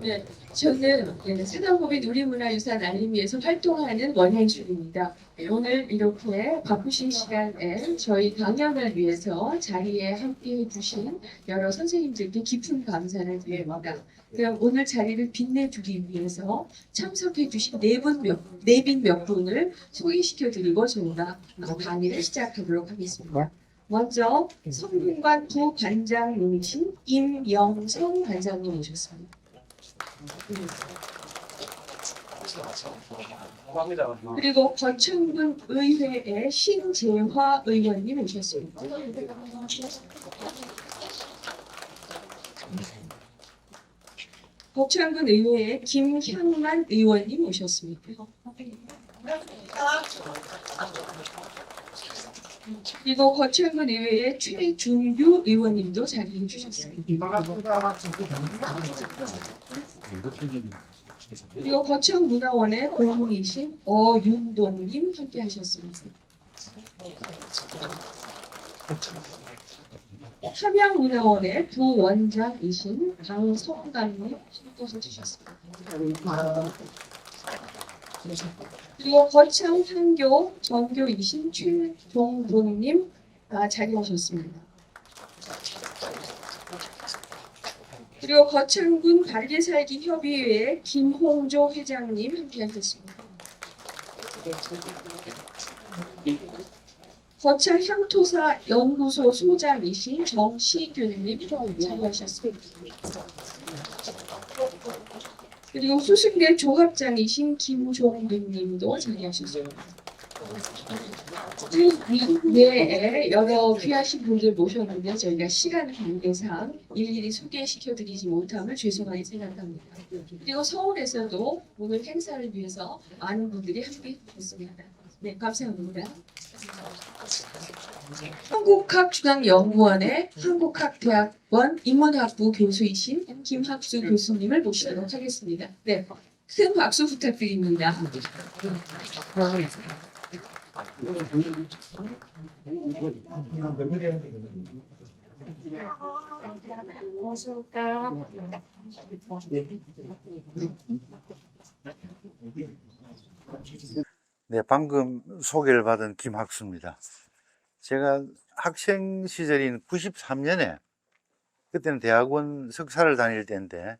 네, 저는 사단법인 우리문화유산 알림위에서 활동하는 원행줄입니다. 오늘 이렇게 바쁘신 시간에 저희 강연을 위해서 자리에 함께 해주신 여러 선생님들께 깊은 감사를 드립니다. 그럼 오늘 자리를 빛내주기 위해서 참석해주신 내빈 몇 분을 소개시켜드리고 저희가 강의를 시작하도록 하겠습니다. 먼저 성균관 부관장님이신 임영성 관장님 오셨습니다. 그리고 거창군 의회의 신재화 의원님 오셨습니다. 거창군 의회의 김향만 의원님 오셨습니다. 그리고 거창군 의회의 최준규 의원님도 자리해 주셨습니다. 그리고 거창문화원의 고문이신 어윤동님 함께 하셨습니다. 함양문화원의 부원장이신 강성감님 함께 해주셨습니다. 그리고 거창한교 전교이신 최종동님 자리하셨습니다. 그리고 거창군 바르게살기 협의회의 김홍조 회장님 함께하셨습니다. 거창 향토사 연구소 소장이신 정시균님 자리하셨습니다. 그리고 수승대 조합장이신 김종근님도 자리하셨습니다. 네, 여러 귀하신 분들 모셨는데 저희가 시간 관계상 일일이 소개시켜드리지 못함을 죄송하게 생각합니다. 그리고 서울에서도 오늘 행사를 위해서 많은 분들이 함께 했습니다. 네, 감사합니다. 한국학중앙연구원의 한국학대학원 인문학부 교수이신 김학수 교수님을 모시도록 하겠습니다. 네, 큰 박수 부탁드립니다. 네, 방금 소개를 받은 김학수입니다. 제가 학생 시절인 93년에, 그때는 대학원 석사를 다닐 때인데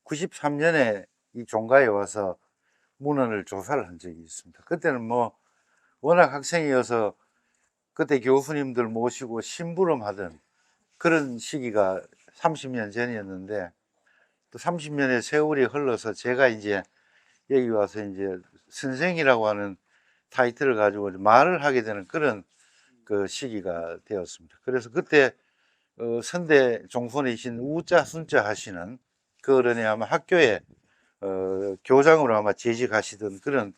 93년에 이 종가에 와서 문헌을 조사를 한 적이 있습니다. 그때는 뭐 워낙 학생이어서 그때 교수님들 모시고 심부름하던 그런 시기가 30년 전이었는데, 또 30년의 세월이 흘러서 제가 이제 여기 와서 이제 선생이라고 하는 타이틀을 가지고 말을 하게 되는 그런 그 시기가 되었습니다. 그래서 그때 선대 종손이신 우자 순자 하시는 그 어른이 아마 학교에 교장으로 아마 재직하시던 그런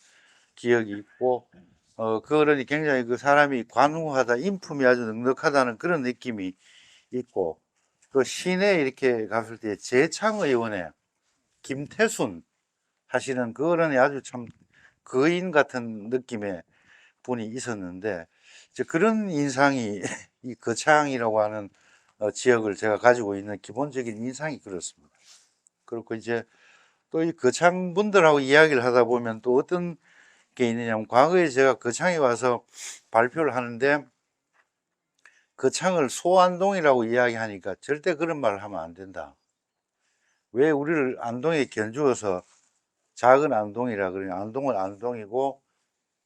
기억이 있고, 그 어른이 굉장히 그 사람이 관우하다, 인품이 아주 넉넉하다는 그런 느낌이 있고, 또 시내에 이렇게 갔을 때 재창 의원의 김태순 하시는 그 어른이 아주 참 거인 같은 느낌의 분이 있었는데, 이제 그런 인상이 이 거창이라고 하는 지역을 제가 가지고 있는 기본적인 인상이 그렇습니다. 그렇고 이제 또 이 거창 분들하고 이야기를 하다 보면 또 어떤 게 있느냐면, 과거에 제가 거창에 와서 발표를 하는데 거창을 소안동이라고 이야기하니까 절대 그런 말을 하면 안 된다. 왜 우리를 안동에 견주어서 작은 안동이라 그러냐, 안동은 안동이고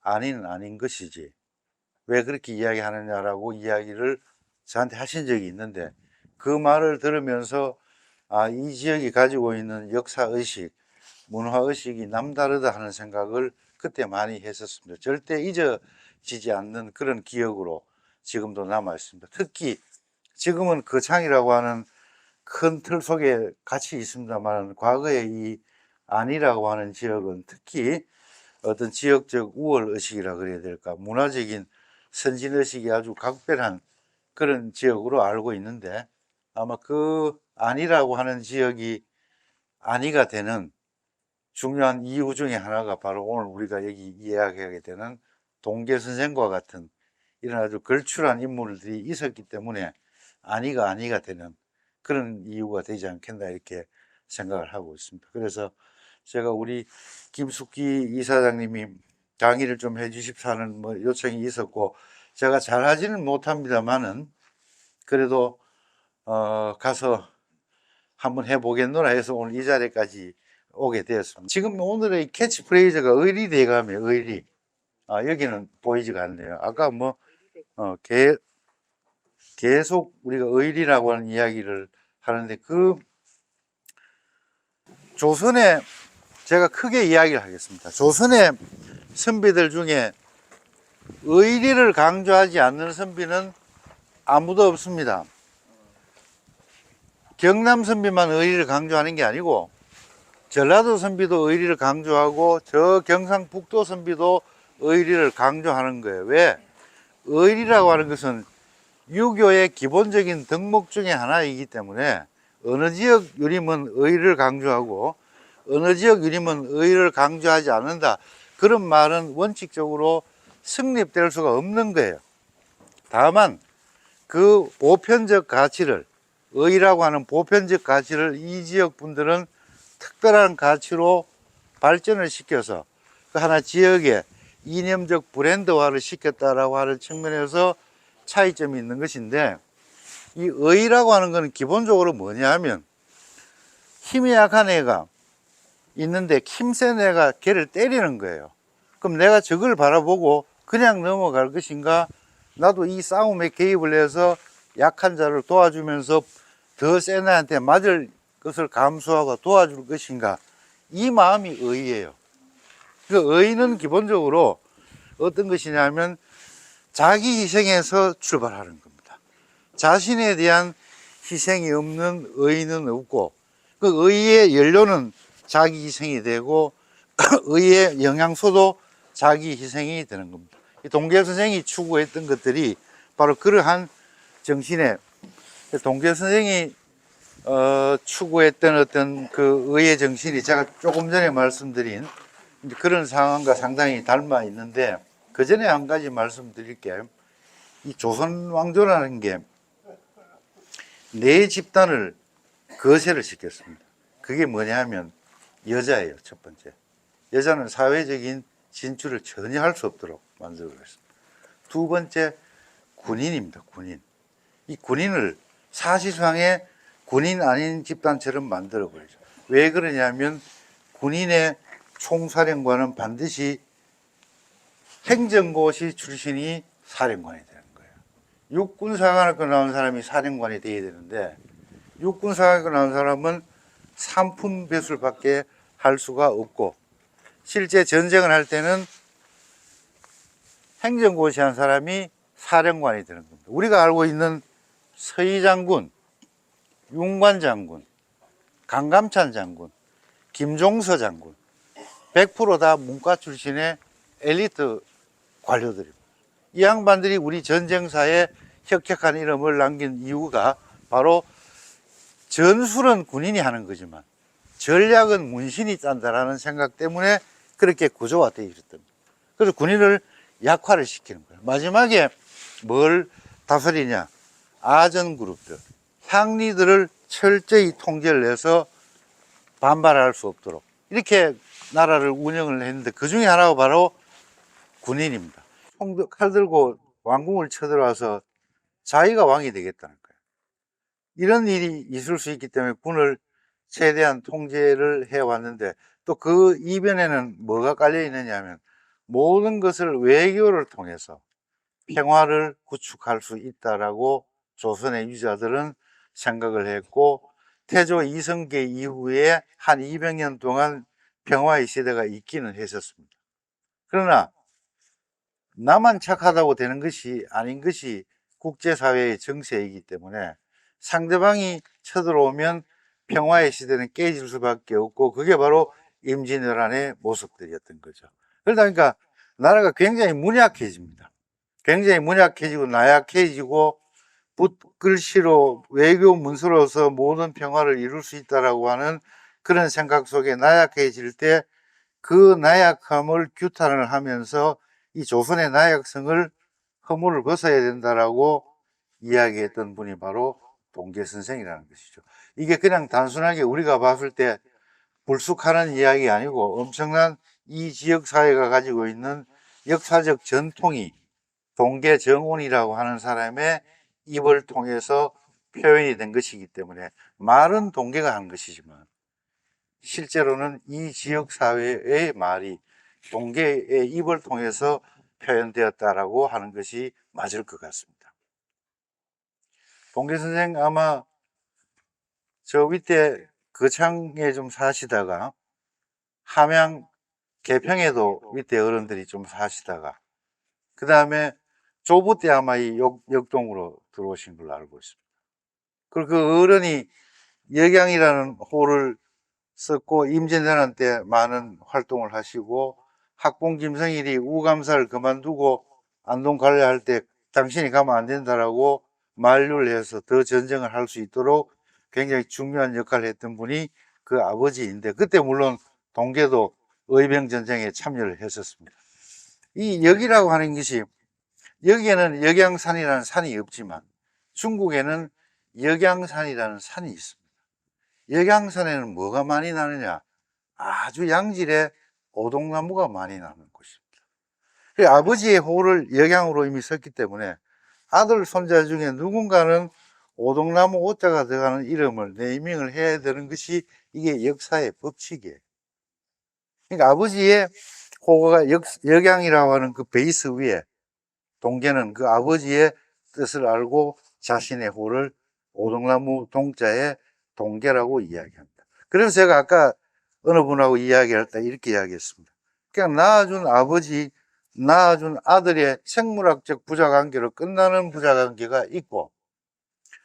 아니는 아닌 것이지 왜 그렇게 이야기하느냐라고 이야기를 저한테 하신 적이 있는데, 그 말을 들으면서 이 지역이 가지고 있는 역사의식, 문화의식이 남다르다 하는 생각을 그때 많이 했었습니다. 절대 잊어지지 않는 그런 기억으로 지금도 남아 있습니다. 특히 지금은 거창이라고 하는 큰 틀 속에 같이 있습니다만, 과거에 이 안이라고 하는 지역은 특히 어떤 지역적 우월의식이라 그래야 될까, 문화적인 선진의식이 아주 각별한 그런 지역으로 알고 있는데, 아마 그 안이라고 하는 지역이 안이가 되는 중요한 이유 중에 하나가 바로 오늘 우리가 여기 이야기하게 되는 동계 선생과 같은 이런 아주 걸출한 인물들이 있었기 때문에 안이가 되는 그런 이유가 되지 않겠나 이렇게 생각을 하고 있습니다. 그래서 제가 우리 김숙기 이사장님이 강의를 좀 해주십사는 뭐 요청이 있었고, 제가 잘하지는 못합니다만은 그래도 가서 한번 해보겠노라 해서 오늘 이 자리까지 오게 되었습니다. 지금 오늘의 캐치프레이즈가 의리대감이에요. 의리. 여기는 보이지가 않네요. 아까 뭐 계속 우리가 의리라고 하는 이야기를 하는데, 그 조선의, 제가 크게 이야기를 하겠습니다. 조선의 선비들 중에 의리를 강조하지 않는 선비는 아무도 없습니다. 경남 선비만 의리를 강조하는 게 아니고 전라도 선비도 의리를 강조하고 저 경상북도 선비도 의리를 강조하는 거예요. 왜? 의리라고 하는 것은 유교의 기본적인 덕목 중에 하나이기 때문에 어느 지역 유림은 의리를 강조하고 어느 지역 유림은 의리를 강조하지 않는다, 그런 말은 원칙적으로 성립될 수가 없는 거예요. 다만 그 보편적 가치를, 의라고 하는 보편적 가치를 이 지역 분들은 특별한 가치로 발전을 시켜서 그 하나 지역의 이념적 브랜드화를 시켰다라고 하는 측면에서 차이점이 있는 것인데, 이 의라고 하는 것은 기본적으로 뭐냐 하면, 힘이 약한 애가 있는데 힘센 애가 걔를 때리는 거예요. 그럼 내가 저걸 바라보고 그냥 넘어갈 것인가, 나도 이 싸움에 개입을 해서 약한 자를 도와주면서 더 센 애한테 맞을 것을 감수하고 도와줄 것인가, 이 마음이 의예요. 그 의는 기본적으로 어떤 것이냐면 자기 희생에서 출발하는 겁니다. 자신에 대한 희생이 없는 의는 없고, 그 의의 연료는 자기 희생이 되고 의의 영양소도 자기 희생이 되는 겁니다. 동계 선생이 추구했던 것들이 바로 그러한 정신에, 동계 선생이 추구했던 어떤 그 의의 정신이 제가 조금 전에 말씀드린 그런 상황과 상당히 닮아 있는데, 그 전에 한 가지 말씀드릴게요. 이 조선 왕조라는 게 네 집단을 거세를 시켰습니다. 그게 뭐냐 하면 여자예요. 첫 번째, 여자는 사회적인 진출을 전혀 할 수 없도록 만들어 버렸습니다. 두 번째, 군인입니다. 군인. 이 군인을 사실상의 군인 아닌 집단처럼 만들어 버리죠. 왜 그러냐면 군인의 총사령관은 반드시 행정고시 출신이 사령관이 되는 거예요. 육군사관학교 나온 사람이 사령관이 돼야 되는데, 육군사관학교 나온 사람은 상품 배술밖에 할 수가 없고, 실제 전쟁을 할 때는 행정고시 한 사람이 사령관이 되는 겁니다. 우리가 알고 있는 서희 장군, 윤관 장군, 강감찬 장군, 김종서 장군, 100%다 문과 출신의 엘리트 관료들입니다. 이 양반들이 우리 전쟁사에 혁혁한 이름을 남긴 이유가 바로 전술은 군인이 하는 거지만 전략은 문신이 짠다라는 생각 때문에 그렇게 구조화되어 있었던 거예요. 그래서 군인을 약화를 시키는 거예요. 마지막에 뭘 다스리냐? 아전 그룹들, 향리들을 철저히 통제를 해서 반발할 수 없도록 이렇게 나라를 운영을 했는데, 그 중에 하나가 바로 군인입니다. 칼 들고 왕궁을 쳐들어와서 자기가 왕이 되겠다는 거예요. 이런 일이 있을 수 있기 때문에 군을 최대한 통제를 해왔는데, 또 그 이변에는 뭐가 깔려 있느냐 하면 모든 것을 외교를 통해서 평화를 구축할 수 있다라고 조선의 유자들은 생각을 했고, 태조 이성계 이후에 한 200년 동안 평화의 시대가 있기는 했었습니다. 그러나 나만 착하다고 되는 것이 아닌 것이 국제사회의 정세이기 때문에 상대방이 쳐들어오면 평화의 시대는 깨질 수밖에 없고, 그게 바로 임진왜란의 모습들이었던 거죠. 그러다 보니까 나라가 굉장히 문약해집니다. 굉장히 문약해지고 나약해지고, 붓글씨로 외교 문서로서 모든 평화를 이룰 수 있다라고 하는 그런 생각 속에 나약해질 때 그 나약함을 규탄을 하면서 이 조선의 나약성을 허물을 벗어야 된다라고 이야기했던 분이 바로 동계 선생이라는 것이죠. 이게 그냥 단순하게 우리가 봤을 때 불쑥하는 이야기 아니고 엄청난 이 지역 사회가 가지고 있는 역사적 전통이 동계 정운이라고 하는 사람의 입을 통해서 표현이 된 것이기 때문에 말은 동계가 한 것이지만 실제로는 이 지역 사회의 말이 동계의 입을 통해서 표현되었다라고 하는 것이 맞을 것 같습니다. 동계 선생 아마 저 밑에 거창에 좀 사시다가 함양 개평에도 밑에 어른들이 좀 사시다가 그 다음에 조부 때 아마 이 역동으로 들어오신 걸로 알고 있습니다. 그리고 그 어른이 역양이라는 호를 썼고 임진왜란 때 많은 활동을 하시고 학봉 김성일이 우감사를 그만두고 안동 갈래 할 때 당신이 가면 안 된다라고 만류를 해서 더 전쟁을 할 수 있도록 굉장히 중요한 역할을 했던 분이 그 아버지인데 그때 물론 동계도 의병전쟁에 참여를 했었습니다. 이 역이라고 하는 것이 여기에는 역양산이라는 산이 없지만 중국에는 역양산이라는 산이 있습니다. 역양산에는 뭐가 많이 나느냐? 아주 양질의 오동나무가 많이 나는 곳입니다. 아버지의 호를 역양으로 이미 썼기 때문에 아들, 손자 중에 누군가는 오동나무 오자가 들어가는 이름을 네이밍을 해야 되는 것이 이게 역사의 법칙이에요. 그러니까 아버지의 호가 역양이라고 하는 그 베이스 위에 동계는 그 아버지의 뜻을 알고 자신의 호를 오동나무 동자에 동계라고 이야기합니다. 그래서 제가 아까 어느 분하고 이야기할 때 이렇게 이야기했습니다. 그냥 낳아준 아버지, 낳아준 아들의 생물학적 부자관계로 끝나는 부자관계가 있고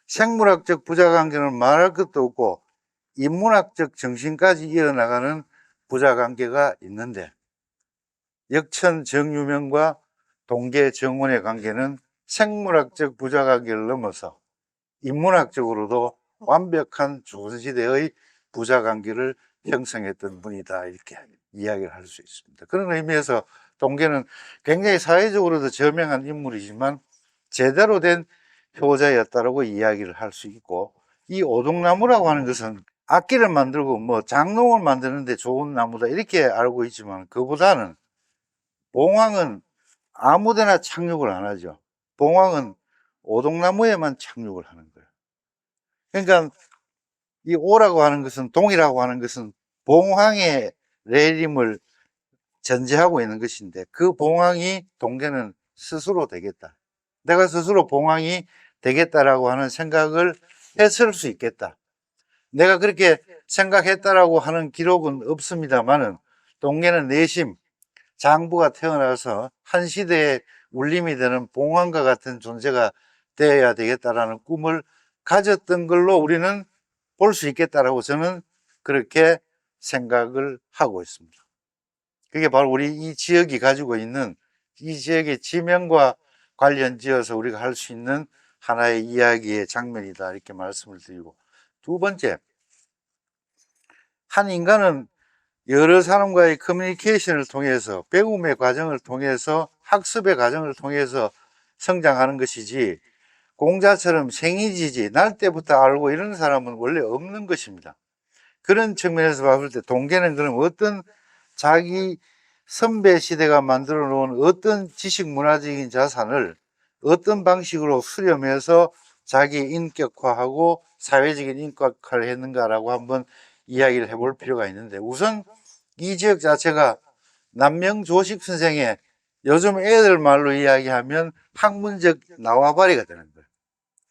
생물학적 부자관계는 말할 것도 없고 인문학적 정신까지 이어나가는 부자관계가 있는데 역천 정유명과 동계 정원의 관계는 생물학적 부자관계를 넘어서 인문학적으로도 완벽한 조선시대의 부자관계를 형성했던 분이다 이렇게 이야기를 할 수 있습니다. 그런 의미에서 동계는 굉장히 사회적으로도 저명한 인물이지만 제대로 된 효자였다라고 이야기를 할 수 있고 이 오동나무라고 하는 것은 악기를 만들고 뭐 장롱을 만드는데 좋은 나무다 이렇게 알고 있지만 그보다는 봉황은 아무데나 착륙을 안 하죠. 봉황은 오동나무에만 착륙을 하는 거예요. 그러니까 이 오라고 하는 것은 동이라고 하는 것은 봉황의 내림을 전제하고 있는 것인데 그 봉황이 동계는 스스로 되겠다. 내가 스스로 봉황이 되겠다라고 하는 생각을 했을 수 있겠다. 내가 그렇게 생각했다라고 하는 기록은 없습니다만은 동계는 내심 장부가 태어나서 한 시대의 울림이 되는 봉황과 같은 존재가 되어야 되겠다라는 꿈을 가졌던 걸로 우리는 볼 수 있겠다라고 저는 그렇게 생각을 하고 있습니다. 그게 바로 우리 이 지역이 가지고 있는 이 지역의 지명과 관련 지어서 우리가 할 수 있는 하나의 이야기의 장면이다 이렇게 말씀을 드리고 두 번째, 한 인간은 여러 사람과의 커뮤니케이션을 통해서 배움의 과정을 통해서 학습의 과정을 통해서 성장하는 것이지 공자처럼 생이지지 날 때부터 알고 이런 사람은 원래 없는 것입니다. 그런 측면에서 봤을 때 동계는 그럼 어떤 자기 선배 시대가 만들어 놓은 어떤 지식 문화적인 자산을 어떤 방식으로 수렴해서 자기 인격화하고 사회적인 인격화를 했는가라고 한번 이야기를 해볼 필요가 있는데 우선 이 지역 자체가 남명조식 선생의 요즘 애들 말로 이야기하면 학문적 나와바리가 되는 거예요.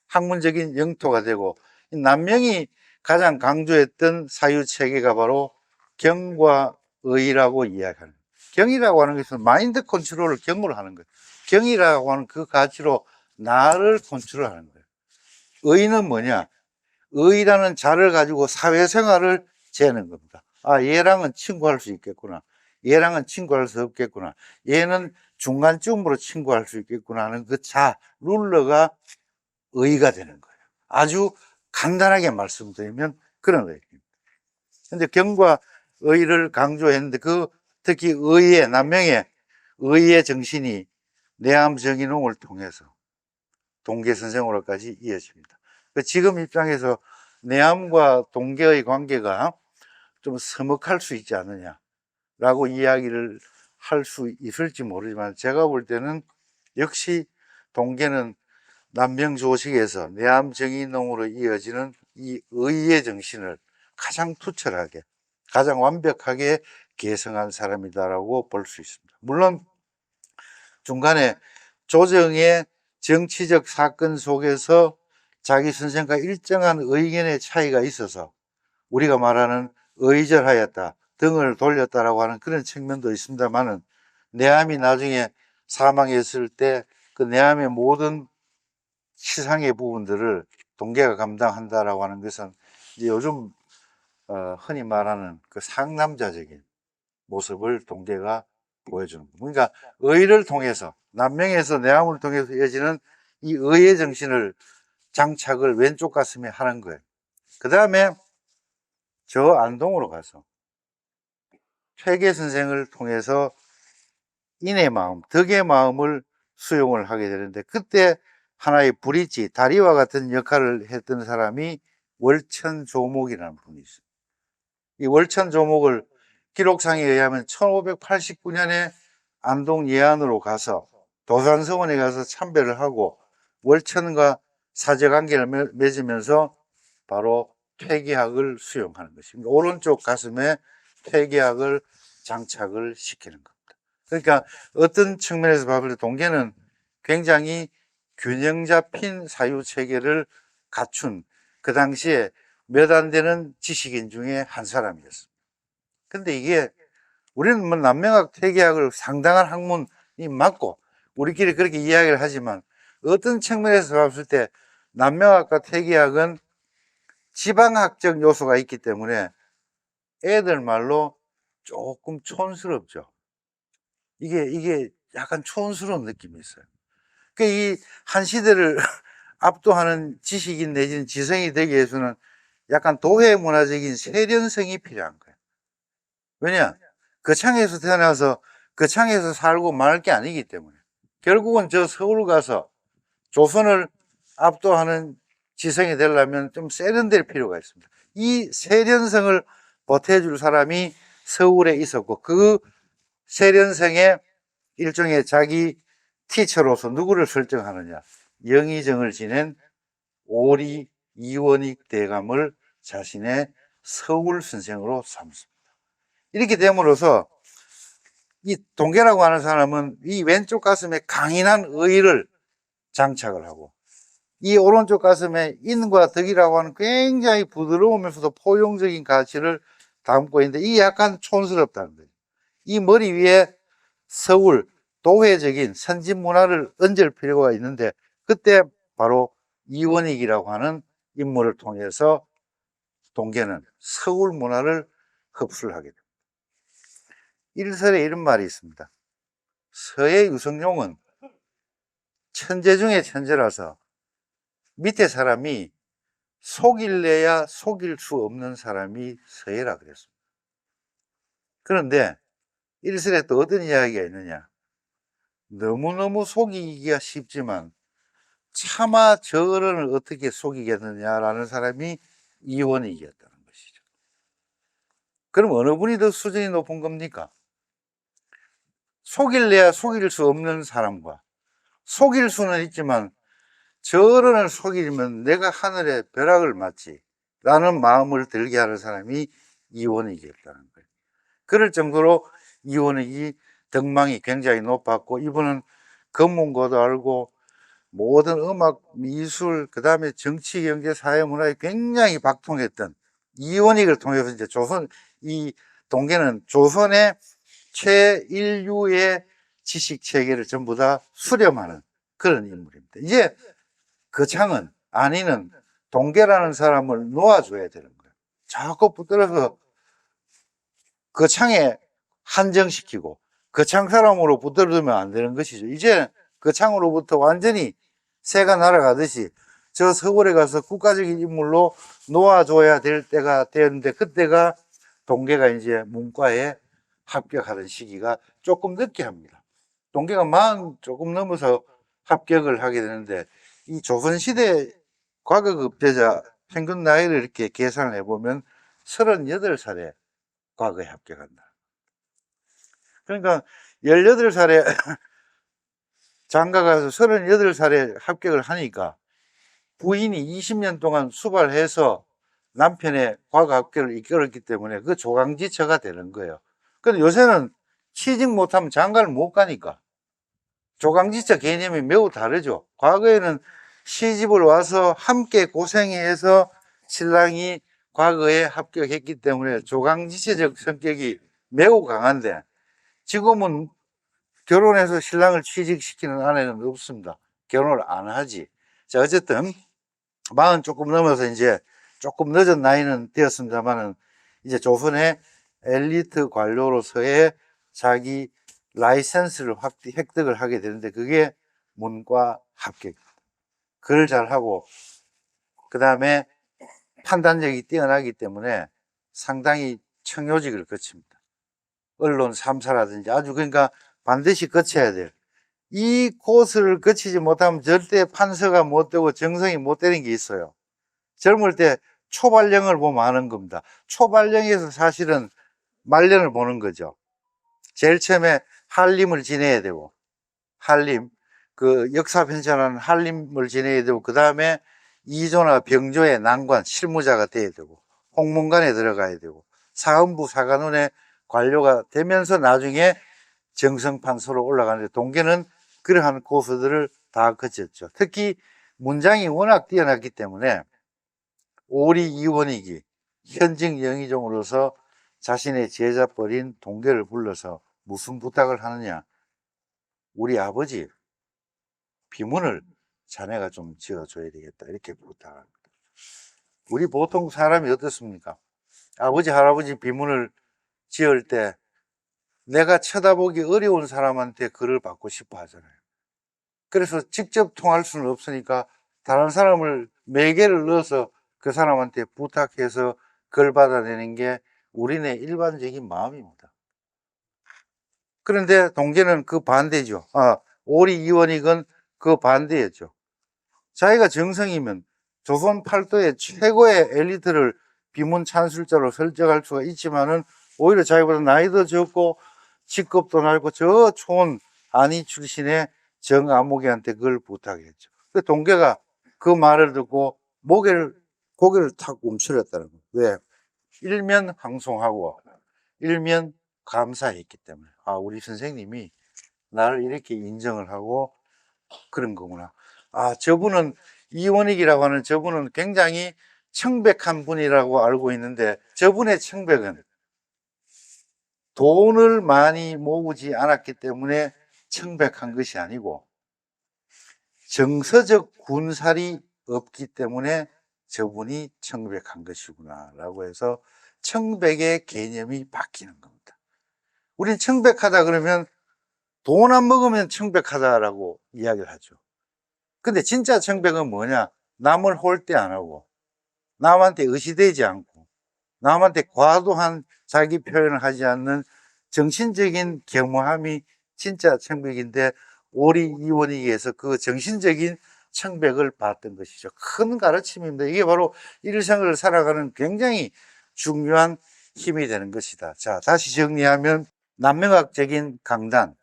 학문적인 영토가 되고 남명이 가장 강조했던 사유체계가 바로 경과 의라고 이야기하는 거예요. 경이라고 하는 것은 마인드 컨트롤을 경으로 하는 거예요. 경이라고 하는 그 가치로 나를 컨트롤하는 거예요. 의는 뭐냐? 의라는 자를 가지고 사회생활을 재는 겁니다. 아, 얘랑은 친구할 수 있겠구나. 얘랑은 친구할 수 없겠구나. 얘는 중간쯤으로 친구할 수 있겠구나 하는 그 자, 룰러가 의가 되는 거예요. 아주 간단하게 말씀드리면 그런 의입니다. 근데 경과 의를 강조했는데 특히 의의, 남명의 의의 정신이 내암 정인홍을 통해서 동계 선생으로까지 이어집니다. 그 지금 입장에서 내암과 동계의 관계가 좀 서먹할 수 있지 않느냐라고 이야기를 할 수 있을지 모르지만, 제가 볼 때는 역시 동계는 남명조식에서 내암 정의농으로 이어지는 이 의의 정신을 가장 투철하게, 가장 완벽하게 계승한 사람이다라고 볼 수 있습니다. 물론 중간에 조정의 정치적 사건 속에서 자기 선생과 일정한 의견의 차이가 있어서 우리가 말하는 의절하였다, 등을 돌렸다라고 하는 그런 측면도 있습니다만은, 내암이 나중에 사망했을 때 그 내암의 모든 시상의 부분들을 동계가 감당한다라고 하는 것은 이제 요즘 흔히 말하는 그 상남자적인 모습을 동계가 보여주는 겁니다. 그러니까 의를 통해서, 남명에서 내암을 통해서 이어지는 이 의의 정신을 장착을 왼쪽 가슴에 하는 거예요. 그 다음에 저 안동으로 가서 퇴계 선생을 통해서 인의 마음, 덕의 마음을 수용을 하게 되는데, 그때 하나의 브릿지, 다리와 같은 역할을 했던 사람이 월천조목이라는 분이 있어요. 이 월천조목을 기록상에 의하면 1589년에 안동 예안으로 가서 도산서원에 가서 참배를 하고 월천과 사제관계를 맺으면서 바로 퇴계학을 수용하는 것입니다. 오른쪽 가슴에 퇴계학을 장착을 시키는 겁니다. 그러니까 어떤 측면에서 봤을 때 동계는 굉장히 균형 잡힌 사유 체계를 갖춘 그 당시에 몇 안 되는 지식인 중에 한 사람이었습니다. 근데 이게 우리는 뭐 남명학 퇴계학을 상당한 학문이 맞고 우리끼리 그렇게 이야기를 하지만, 어떤 측면에서 봤을 때 남명학과 퇴계학은 지방학적 요소가 있기 때문에 애들 말로 조금 촌스럽죠. 이게 약간 촌스러운 느낌이 있어요. 그 이 한 시대를 압도하는 지식인 내지는 지성이 되기 위해서는 약간 도회 문화적인 세련성이 필요한 거예요. 왜냐? 거창에서 태어나서 거창에서 살고 말 게 아니기 때문에. 결국은 저 서울 가서 조선을 압도하는 지성이 되려면 좀 세련될 필요가 있습니다. 이 세련성을 보태줄 사람이 서울에 있었고, 그 세련성에 일종의 자기 티처로서 누구를 설정하느냐, 영의정을 지낸 오리 이원익 대감을 자신의 서울 선생으로 삼습니다. 이렇게 됨으로써 이 동계라고 하는 사람은 이 왼쪽 가슴에 강인한 의를 장착을 하고, 이 오른쪽 가슴에 인과 덕이라고 하는 굉장히 부드러우면서도 포용적인 가치를 담고 있는데, 이게 약간 촌스럽다는 거예요. 이 머리 위에 서울 도회적인 선진 문화를 얹을 필요가 있는데, 그때 바로 이원익이라고 하는 인물을 통해서 동계는 서울 문화를 흡수를 하게 됩니다. 일설에 이런 말이 있습니다. 서의 유성룡은 천재 중에 천재라서 밑에 사람이 속일래야 속일 수 없는 사람이 서예라 그랬습니다. 그런데 일설에 또 어떤 이야기가 있느냐, 너무너무 속이기가 쉽지만 차마 저 어른을 어떻게 속이겠느냐라는 사람이 이원익이었다는 것이죠. 그럼 어느 분이 더 수준이 높은 겁니까? 속일래야 속일 수 없는 사람과 속일 수는 있지만 저 어른을 속이면 내가 하늘에 벼락을 맞지 라는 마음을 들게 하는 사람이 이원익이었다는 거예요. 그럴 정도로 이원익이 덕망이 굉장히 높았고, 이분은 검문고도 알고 모든 음악, 미술, 그 다음에 정치, 경제, 사회, 문화에 굉장히 박통했던 이원익을 통해서 이제 이 동계는 조선의 최인류의 지식 체계를 전부 다 수렴하는 그런 인물입니다. 이제 거창은 안희는 동계라는 사람을 놓아줘야 되는 거예요. 자꾸 붙들어서 거창에 한정시키고 거창 사람으로 붙들어두면 안 되는 것이죠. 이제 거창으로부터 완전히 새가 날아가듯이 저 서울에 가서 국가적인 인물로 놓아줘야 될 때가 되었는데, 그때가 동계가 이제 문과에 합격하던 시기가 조금 늦게 합니다. 동계가 40 조금 넘어서 합격을 하게 되는데, 이 조선시대 과거급제자 평균 나이를 이렇게 계산을 해보면 38살에 과거에 합격한다. 그러니까 18살에 장가 가서 38살에 합격을 하니까 부인이 20년 동안 수발해서 남편의 과거 합격을 이끌었기 때문에 그 조강지처가 되는 거예요. 근데 요새는 취직 못하면 장가를 못 가니까 조강지처 개념이 매우 다르죠. 과거에는 시집을 와서 함께 고생해서 신랑이 과거에 합격했기 때문에 조강지처적 성격이 매우 강한데, 지금은 결혼해서 신랑을 취직시키는 아내는 없습니다. 결혼을 안 하지. 자, 어쨌든 40 조금 넘어서 이제 조금 늦은 나이는 되었습니다만은 이제 조선의 엘리트 관료로서의 자기 라이센스를 획득을 하게 되는데, 그게 문과 합격. 글을 잘하고 그 다음에 판단력이 뛰어나기 때문에 상당히 청요직을 거칩니다. 언론 3사라든지 아주, 그러니까 반드시 거쳐야 될, 이 코스를 거치지 못하면 절대 판서가 못 되고 정성이 못 되는 게 있어요. 젊을 때 초발령을 보면 아는 겁니다. 초발령에서 사실은 말년을 보는 거죠. 제일 처음에 한림을 지내야 되고, 한림, 그 역사 편찬하는 한림을 지내야 되고, 그 다음에 이조나 병조의 난관, 실무자가 돼야 되고, 홍문관에 들어가야 되고, 사헌부 사관원의 관료가 되면서 나중에 정성판서로 올라가는데, 동계는 그러한 코스들을 다 거쳤죠. 특히 문장이 워낙 뛰어났기 때문에 오리 이원익이 현직 영의종으로서 자신의 제자뻘인 동계를 불러서 무슨 부탁을 하느냐, 우리 아버지 비문을 자네가 좀 지어줘야 되겠다, 이렇게 부탁합니다. 우리 보통 사람이 어떻습니까? 아버지 할아버지 비문을 지을 때 내가 쳐다보기 어려운 사람한테 글을 받고 싶어 하잖아요. 그래서 직접 통할 수는 없으니까 다른 사람을 매개를 넣어서 그 사람한테 부탁해서 글 받아내는 게 우리네 일반적인 마음입니다. 그런데 동계는 그 반대죠. 오리 이원익은 그 반대였죠. 자기가 정성이면 조선 팔도의 최고의 엘리트를 비문 찬술자로 설정할 수가 있지만은 오히려 자기보다 나이도 적고 직급도 넓고 저 촌 안이 출신의 정아무개한테 그걸 부탁했죠. 그 동계가 그 말을 듣고 고개를 탁 움츠렸다는 거예요. 왜? 일면 황송하고 일면 감사했기 때문에, 우리 선생님이 나를 이렇게 인정을 하고 그런 거구나. 저분은 이원익이라고 하는 저분은 굉장히 청백한 분이라고 알고 있는데, 저분의 청백은 돈을 많이 모으지 않았기 때문에 청백한 것이 아니고 정서적 군살이 없기 때문에 저분이 청백한 것이구나 라고 해서 청백의 개념이 바뀌는 겁니다. 우린 청백하다 그러면 돈 안 먹으면 청백하다라고 이야기를 하죠. 근데 진짜 청백은 뭐냐? 남을 홀대 안 하고 남한테 의시되지 않고 남한테 과도한 자기 표현을 하지 않는 정신적인 겸허함이 진짜 청백인데, 오리 이원익에서 그 정신적인 청백을 봤던 것이죠. 큰 가르침입니다. 이게 바로 일생을 살아가는 굉장히 중요한 힘이 되는 것이다. 자, 다시 정리하면 남명학적인 강단,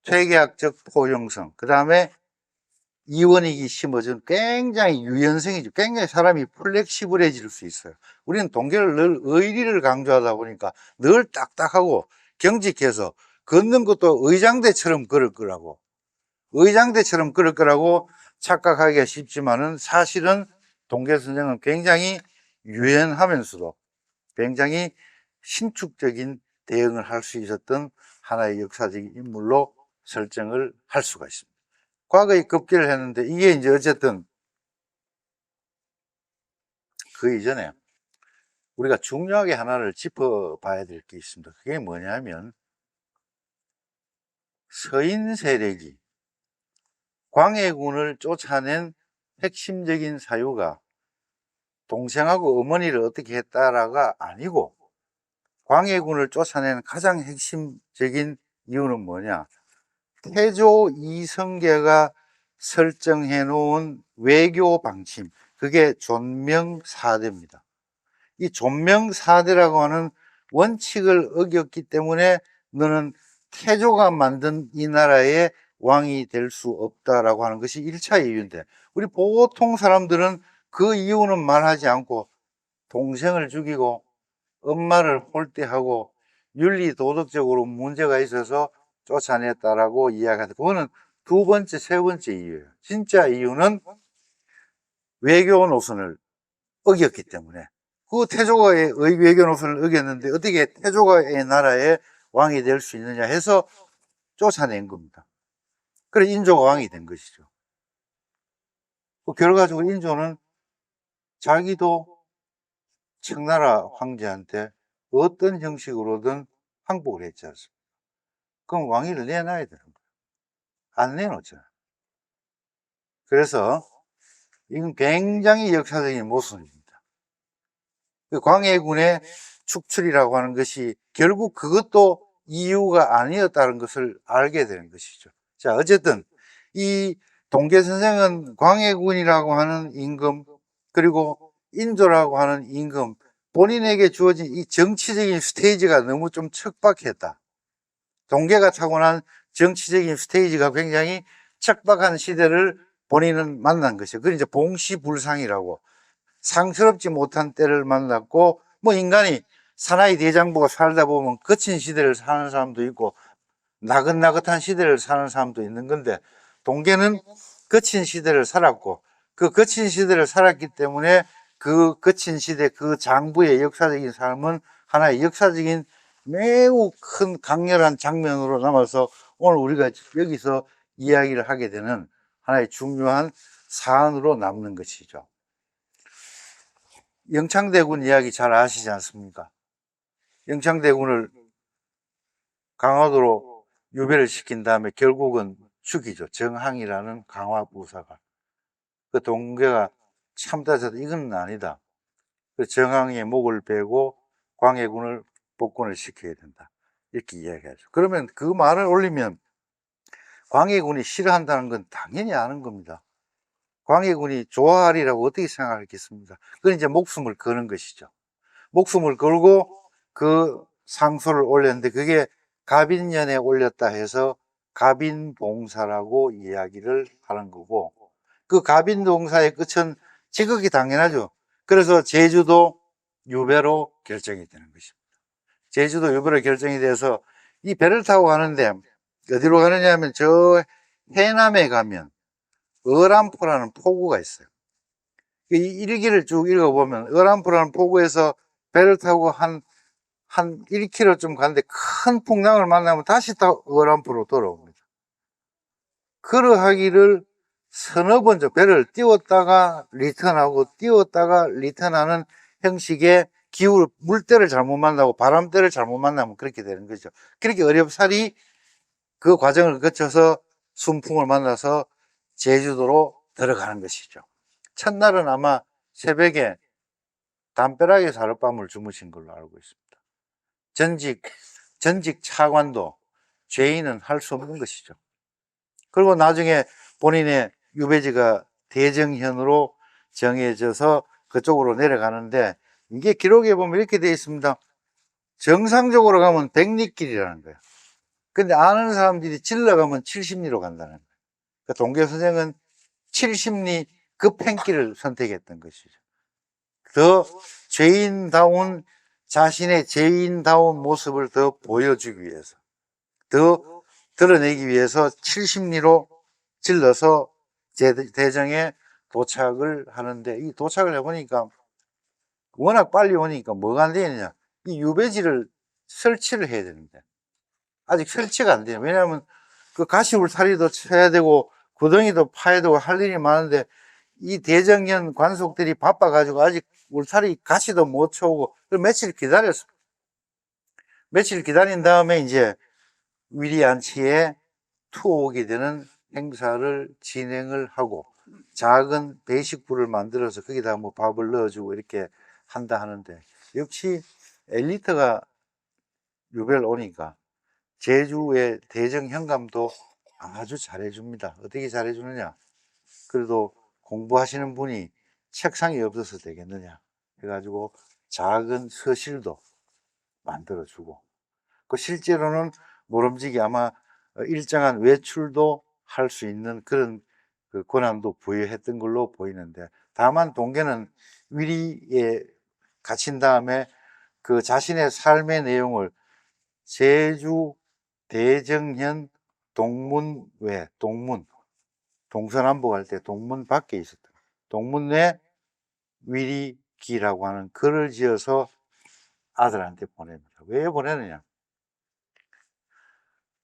퇴계학적 포용성, 그 다음에 이원익이 심어준 굉장히 유연성이죠. 굉장히 사람이 플렉시블해질 수 있어요. 우리는 동계를 늘 의리를 강조하다 보니까 늘 딱딱하고 경직해서 걷는 것도 의장대처럼 걸을 거라고, 착각하기가 쉽지만은 사실은 동계 선생은 굉장히 유연하면서도 굉장히 신축적인 대응을 할 수 있었던 하나의 역사적인 인물로 설정을 할 수가 있습니다. 과거에 급기를 했는데, 이게 이제 어쨌든 그 이전에 우리가 중요하게 하나를 짚어봐야 될 게 있습니다. 그게 뭐냐면, 서인 세력이 광해군을 쫓아낸 핵심적인 사유가 동생하고 어머니를 어떻게 했다라가 아니고, 광해군을 쫓아낸 가장 핵심적인 이유는 뭐냐? 태조 이성계가 설정해 놓은 외교 방침, 그게 존명사대입니다. 이 존명사대라고 하는 원칙을 어겼기 때문에 너는 태조가 만든 이 나라의 왕이 될 수 없다라고 하는 것이 1차 이유인데, 우리 보통 사람들은 그 이유는 말하지 않고 동생을 죽이고 엄마를 홀대하고 윤리 도덕적으로 문제가 있어서 쫓아냈다라고 이야기하는데, 그거는 두 번째, 세 번째 이유예요. 진짜 이유는 외교 노선을 어겼기 때문에. 그 태조가의 외교 노선을 어겼는데 어떻게 태조가의 나라의 왕이 될 수 있느냐 해서 쫓아낸 겁니다. 그래서 인조가 왕이 된 것이죠. 그 결과적으로 인조는 자기도 청나라 황제한테 어떤 형식으로든 항복을 했지 않습니까? 그럼 왕위를 내놔야 되는 거예요. 안 내놓잖아요. 그래서 이건 굉장히 역사적인 모순입니다. 그 광해군의 축출이라고 하는 것이 결국 그것도 이유가 아니었다는 것을 알게 되는 것이죠. 자, 어쨌든 이 동계 선생은 광해군이라고 하는 임금, 그리고 인조라고 하는 임금, 본인에게 주어진 이 정치적인 스테이지가 너무 좀 척박했다. 동계가 타고난 정치적인 스테이지가 굉장히 척박한 시대를 본인은 만난 것이죠. 그걸 이제 봉시불상이라고, 상스럽지 못한 때를 만났고, 뭐 인간이 사나이 대장부가 살다 보면 거친 시대를 사는 사람도 있고 나긋나긋한 시대를 사는 사람도 있는 건데, 동계는 거친 시대를 살았고, 그 거친 시대를 살았기 때문에 그 거친 시대 그 장부의 역사적인 삶은 하나의 역사적인 매우 큰 강렬한 장면으로 남아서 오늘 우리가 여기서 이야기를 하게 되는 하나의 중요한 사안으로 남는 것이죠. 영창대군 이야기 잘 아시지 않습니까? 영창대군을 강화도로 유배를 시킨 다음에 결국은 죽이죠. 정항이라는 강화부사가. 그 동계가 참다져도 이건 아니다. 그 정항의 목을 베고 광해군을 복권을 시켜야 된다. 이렇게 이야기하죠. 그러면 그 말을 올리면 광해군이 싫어한다는 건 당연히 아는 겁니다. 광해군이 좋아하리라고 어떻게 생각했겠습니까? 그건 이제 목숨을 거는 것이죠. 목숨을 걸고 그 상소를 올렸는데 그게 갑인년에 올렸다 해서 갑인봉사라고 이야기를 하는 거고, 그 갑인봉사의 끝은 지극히 당연하죠. 그래서 제주도 유배로 결정이 되는 것입니다. 제주도 유배로 결정이 돼서 이 배를 타고 가는데 어디로 가느냐 하면 저 해남에 가면 어람포라는 포구가 있어요. 이 일기를 쭉 읽어보면 어람포라는 포구에서 배를 타고 한 1km쯤 가는데 큰 풍랑을 만나면 다시 또 어람포로 돌아옵니다. 그러하기를 서너 번 배를 띄웠다가 리턴하고 띄웠다가 리턴하는 형식의 기후, 물때를 잘못 만나고 바람때를 잘못 만나면 그렇게 되는 거죠. 그렇게 어렵사리 그 과정을 거쳐서 순풍을 만나서 제주도로 들어가는 것이죠. 첫날은 아마 새벽에 담벼락에서 하룻밤을 주무신 걸로 알고 있습니다. 전직 차관도 죄인은 할 수 없는 것이죠. 그리고 나중에 본인의 유배지가 대정현으로 정해져서 그쪽으로 내려가는데, 이게 기록에 보면 이렇게 되어 있습니다. 정상적으로 가면 100리길이라는 거예요. 근데 아는 사람들이 질러가면 70리로 간다는 거예요. 그러니까 동계 선생은 70리 급행길을 선택했던 것이죠. 더 죄인다운, 자신의 죄인다운 모습을 더 보여주기 위해서, 더 드러내기 위해서 70리로 질러서 대정에 도착을 하는데, 이 도착을 해보니까 워낙 빨리 오니까 뭐가 안 되느냐, 이 유배지를 설치를 해야 되는데 아직 설치가 안 돼요. 왜냐하면 그 가시울타리도 쳐야 되고 구덩이도 파야 되고 할 일이 많은데 이 대정연 관속들이 바빠가지고 아직 울타리 가시도 못 쳐오고 며칠 기다렸습니다. 며칠 기다린 다음에 이제 위리안치에 투옥이 되는 행사를 진행을 하고 작은 배식부를 만들어서 거기다 뭐 밥을 넣어주고 이렇게 한다 하는데, 역시 엘리트가 유배를 오니까 제주의 대정 현감도 아주 잘해줍니다. 어떻게 잘해주느냐, 그래도 공부하시는 분이 책상이 없어서 되겠느냐 해가지고 작은 서실도 만들어주고, 그 실제로는 모름지기 아마 일정한 외출도 할 수 있는 그런 그 권한도 부여했던 걸로 보이는데, 다만 동계는 위리에 갇힌 다음에 그 자신의 삶의 내용을 제주 대정현 동문외, 동서남북 할 때 동문 밖에 있었다. 동문외 위리기라고 하는 글을 지어서 아들한테 보냅니다. 왜 보내느냐?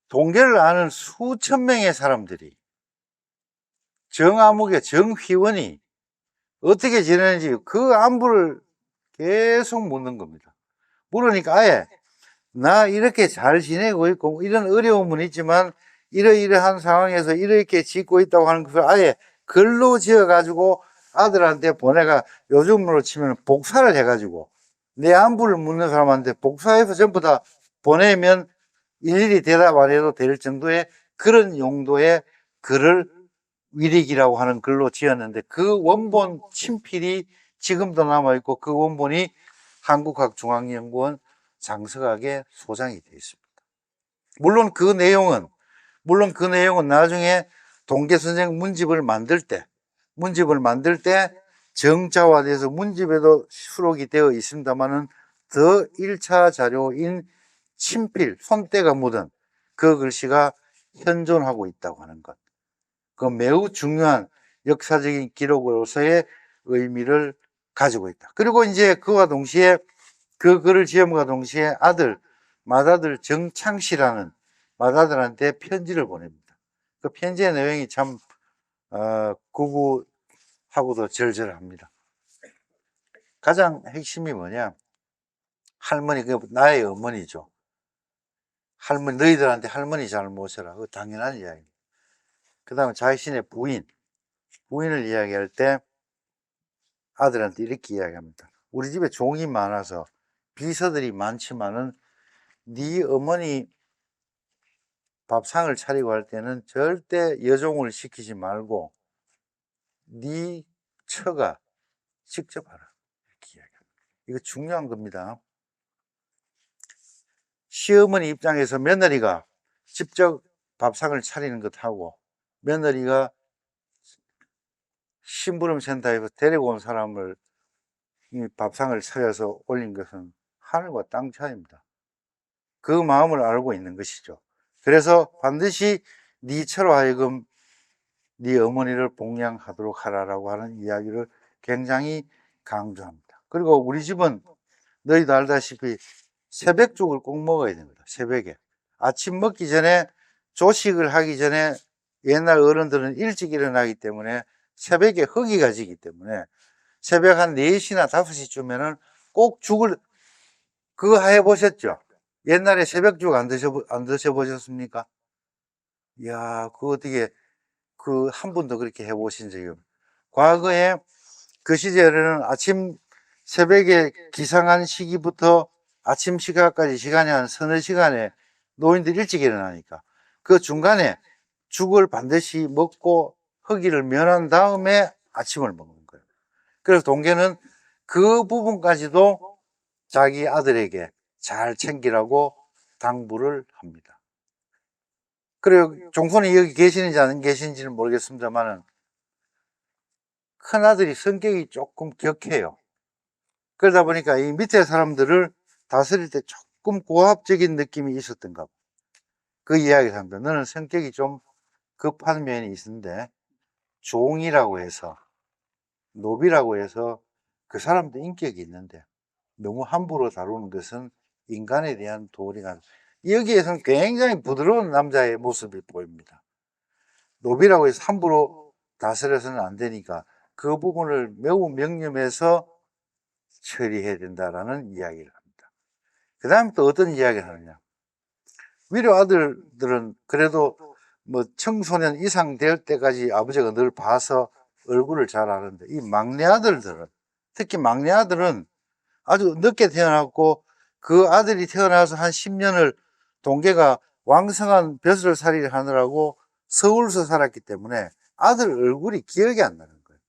동계를 아는 수천 명의 사람들이 정아무개, 정휘원이 어떻게 지내는지 그 안부를 계속 묻는 겁니다. 물으니까 아예 나 이렇게 잘 지내고 있고 이런 어려움은 있지만 이러이러한 상황에서 이렇게 짓고 있다고 하는 것을 아예 글로 지어가지고 아들한테 보내가, 요즘으로 치면 복사를 해가지고 내 안부를 묻는 사람한테 복사해서 전부 다 보내면 일일이 대답 안 해도 될 정도의 그런 용도의 글을 위릭이라고 하는 글로 지었는데, 그 원본 친필이 지금도 남아있고 그 원본이 한국학중앙연구원 장서각에 소장이 되어 있습니다. 물론 그 내용은 나중에 동계선생 문집을 만들 때 정자화돼서 문집에도 수록이 되어 있습니다만은 더 1차 자료인 친필, 손때가 묻은 그 글씨가 현존하고 있다고 하는 것, 그 매우 중요한 역사적인 기록으로서의 의미를 가지고 있다. 그리고 이제 그와 동시에 그 글을 지음과 동시에 맏아들 정창씨라는 맏아들한테 편지를 보냅니다. 그 편지의 내용이 참 구구하고도 절절합니다. 가장 핵심이 뭐냐? 할머니, 그 나의 어머니죠. 할머니, 너희들한테 할머니 잘 모셔라. 그 당연한 이야기입니다. 그 다음에 자신의 부인을 이야기할 때 아들한테 이렇게 이야기합니다. 우리 집에 종이 많아서 비서들이 많지만은 네 어머니 밥상을 차리고 할 때는 절대 여종을 시키지 말고 네 처가 직접 하라. 이렇게 이야기합니다. 이거 중요한 겁니다. 시어머니 입장에서 며느리가 직접 밥상을 차리는 것하고 며느리가 심부름센터에서 데리고 온 사람을 밥상을 차려서 올린 것은 하늘과 땅 차이입니다. 그 마음을 알고 있는 것이죠. 그래서 반드시 네 처로 하여금 네 어머니를 봉양하도록 하라라고 하는 이야기를 굉장히 강조합니다. 그리고 우리 집은 너희도 알다시피 새벽죽을 꼭 먹어야 됩니다. 새벽에 아침 먹기 전에, 조식을 하기 전에 옛날 어른들은 일찍 일어나기 때문에 새벽에 허기가 지기 때문에 새벽 한 4시나 5시쯤에는 꼭 죽을, 그거 해보셨죠? 옛날에 새벽죽 안 드셔보셨습니까? 이야, 그거 어떻게, 한 번도 그렇게 해보신 적이 없어요. 과거에 그 시절에는 아침 새벽에 기상한 시기부터 아침 시간까지 시간이 한 서너 시간에 노인들 일찍 일어나니까 그 중간에 죽을 반드시 먹고 허기를 면한 다음에 아침을 먹는 거예요. 그래서 동계는 그 부분까지도 자기 아들에게 잘 챙기라고 당부를 합니다. 그리고 종손이 여기 계시는지 안 계시는지는 모르겠습니다만은 큰아들이 성격이 조금 격해요. 그러다 보니까 이 밑에 사람들을 다스릴 때 조금 고압적인 느낌이 있었던가 봐. 그 이야기를 합니다. 너는 성격이 좀 급한 면이 있는데 종이라고 해서, 노비라고 해서 그 사람도 인격이 있는데 너무 함부로 다루는 것은 인간에 대한 도리가, 여기에서는 굉장히 부드러운 남자의 모습이 보입니다. 노비라고 해서 함부로 다스려서는 안 되니까 그 부분을 매우 명념해서 처리해야 된다라는 이야기를 합니다. 그 다음에 또 어떤 이야기를 하느냐? 위로 아들들은 그래도 뭐 청소년 이상 될 때까지 아버지가 늘 봐서 얼굴을 잘 아는데, 이 막내 아들들은, 특히 막내 아들은 아주 늦게 태어났고 그 아들이 태어나서 한 10년을 동계가 왕성한 벼슬살이를 하느라고 서울서 살았기 때문에 아들 얼굴이 기억이 안 나는 거예요.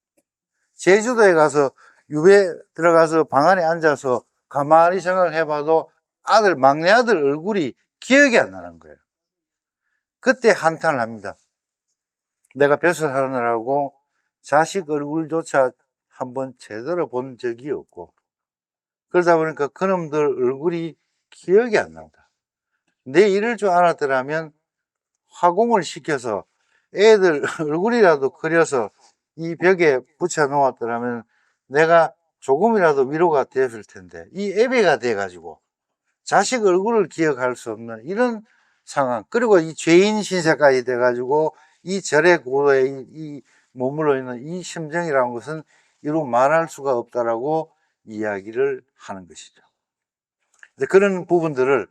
제주도에 가서 유배 들어가서 방 안에 앉아서 가만히 생각을 해봐도 막내 아들 얼굴이 기억이 안 나는 거예요. 그때 한탄을 합니다. 내가 뱃을 하느라고 자식 얼굴조차 한번 제대로 본 적이 없고, 그러다 보니까 그놈들 얼굴이 기억이 안 난다. 내 이럴 줄 알았더라면 화공을 시켜서 애들 얼굴이라도 그려서 이 벽에 붙여 놓았더라면 내가 조금이라도 위로가 되었을 텐데, 이 애배가 돼가지고 자식 얼굴을 기억할 수 없는 이런 상황, 그리고 이 죄인 신세까지 돼가지고 이 절의 고도에 이 머물러 있는 이 심정이라는 것은 이루 말할 수가 없다라고 이야기를 하는 것이죠. 그런 부분들을